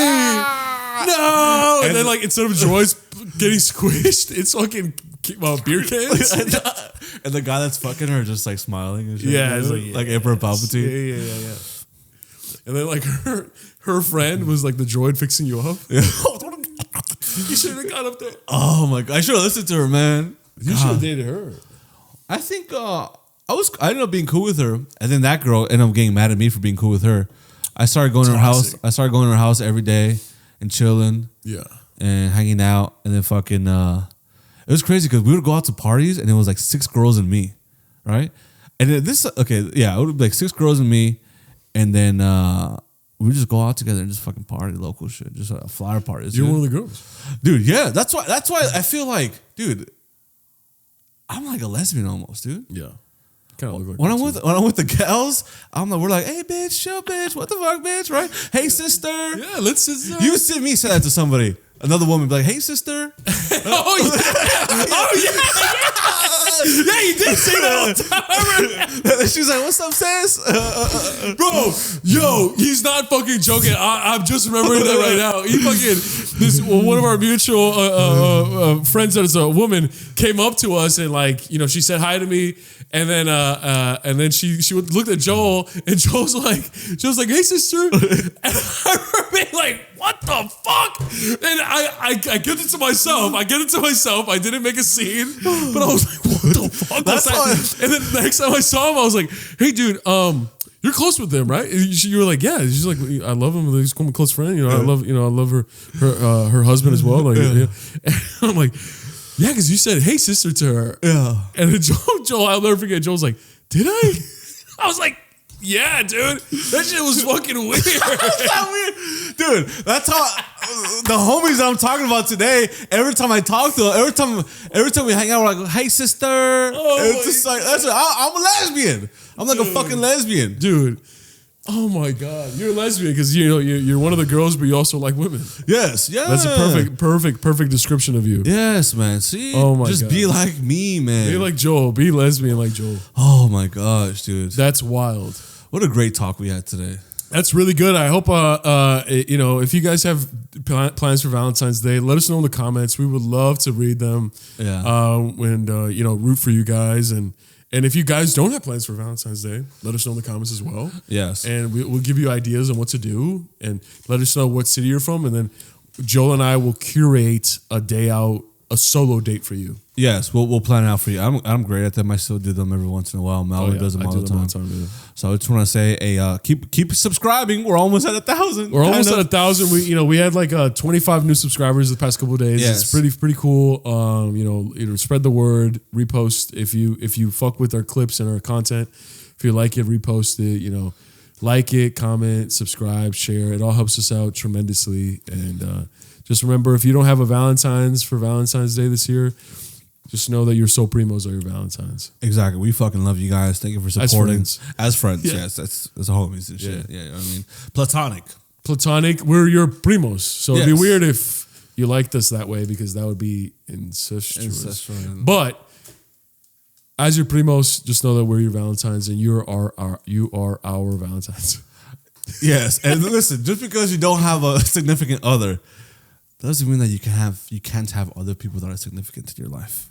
No. And then, like, instead of Joyce getting squished, it's fucking beer cans. And the guy that's fucking her just, like, smiling and shit. Yeah. Like Emperor Palpatine. Yeah. And then, like, her friend was, like, the droid fixing you up. Yeah. You should have got up there. Oh, my God. I should have listened to her, man. You should have dated her. I think I ended up being cool with her, and then that girl ended up getting mad at me for being cool with her. I started going to her house. I started going to her house every day and chilling. Yeah. And hanging out, and then fucking. It was crazy because we would go out to parties, and it was like 6 girls and me, right? And then it would be like 6 girls and me, and then we would just go out together and just fucking party, local shit, just flyer parties. You're one of the girls, dude. Yeah, that's why I feel like, dude, I'm like a lesbian almost, dude. Yeah. Kind of look like when I'm with the gals, we're like, hey bitch, chill bitch, what the fuck, bitch, right? Hey sister. Yeah, let's sister. You see me say that to somebody. Another woman be like, hey sister. Oh yeah. Yeah, you did say that all the time. She's like, what's up, sis? Bro, yo, he's not fucking joking. I'm just remembering that right now. He fucking, one of our mutual friends that is a woman came up to us and like, you know, she said hi to me. And then she looked at Joel, and Joel was like, hey sister. And I remember being like, what the fuck? And I get it to myself. I didn't make a scene, but I was like, what the fuck? And then the next time I saw him, I was like, hey dude, you're close with them, right? You were like, yeah. She's like, I love him. He's my close friend. You know, I love her husband as well. Like, yeah. And I'm like, yeah, because you said, hey, sister, to her. Yeah. And then Joel, I'll never forget, Joel's like, did I? I was like, yeah, dude. That shit was fucking weird. That's not weird. Dude, that's how the homies that I'm talking about today, every time I talk to them, every time we hang out, we're like, hey, sister. Oh, it's just like, I'm a lesbian. I'm like a fucking lesbian. Dude. Oh my God, you're a lesbian because you're one of the girls, but you also like women. Yes, yeah. That's a perfect description of you. Yes, man. See, just be like me, man. Be like Joel. Be lesbian like Joel. Oh my gosh, dude. That's wild. What a great talk we had today. That's really good. I hope if you guys have plans for Valentine's Day, let us know in the comments. We would love to read them. Yeah. And root for you guys. And if you guys don't have plans for Valentine's Day, let us know in the comments as well. Yes. And we'll give you ideas on what to do, and let us know what city you're from, and then Joel and I will curate a day out, a solo date for you. Yes, we'll plan it out for you. I'm great at them. I still do them every once in a while. Mallory does them all the time. So I just want to say, keep subscribing. We're almost at 1,000. We're almost at 1,000. We had like 25 new subscribers the past couple of days. Yes. It's pretty cool. Spread the word, repost if you fuck with our clips and our content. If you like it, repost it. Like it, comment, subscribe, share. It all helps us out tremendously. And just remember, if you don't have a Valentine's for Valentine's Day this year, just know that your SoulPrimos are your Valentines. Exactly. We fucking love you guys. Thank you for supporting. As friends. Yeah. Yes, that's homies and shit. Yeah. I mean, platonic. We're your primos. So it'd be weird if you liked us that way, because that would be incestuous. But as your primos, just know that we're your Valentines, and you are our Valentines. Yes. And listen, just because you don't have a significant other doesn't mean that you can't have other people that are significant in your life.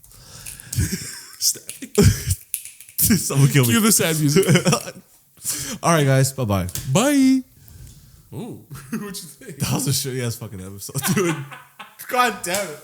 Someone kill me. Cue the sad music. All right, guys. Bye-bye. Bye. Oh, what you think? That was a shitty ass fucking episode, dude. God damn it.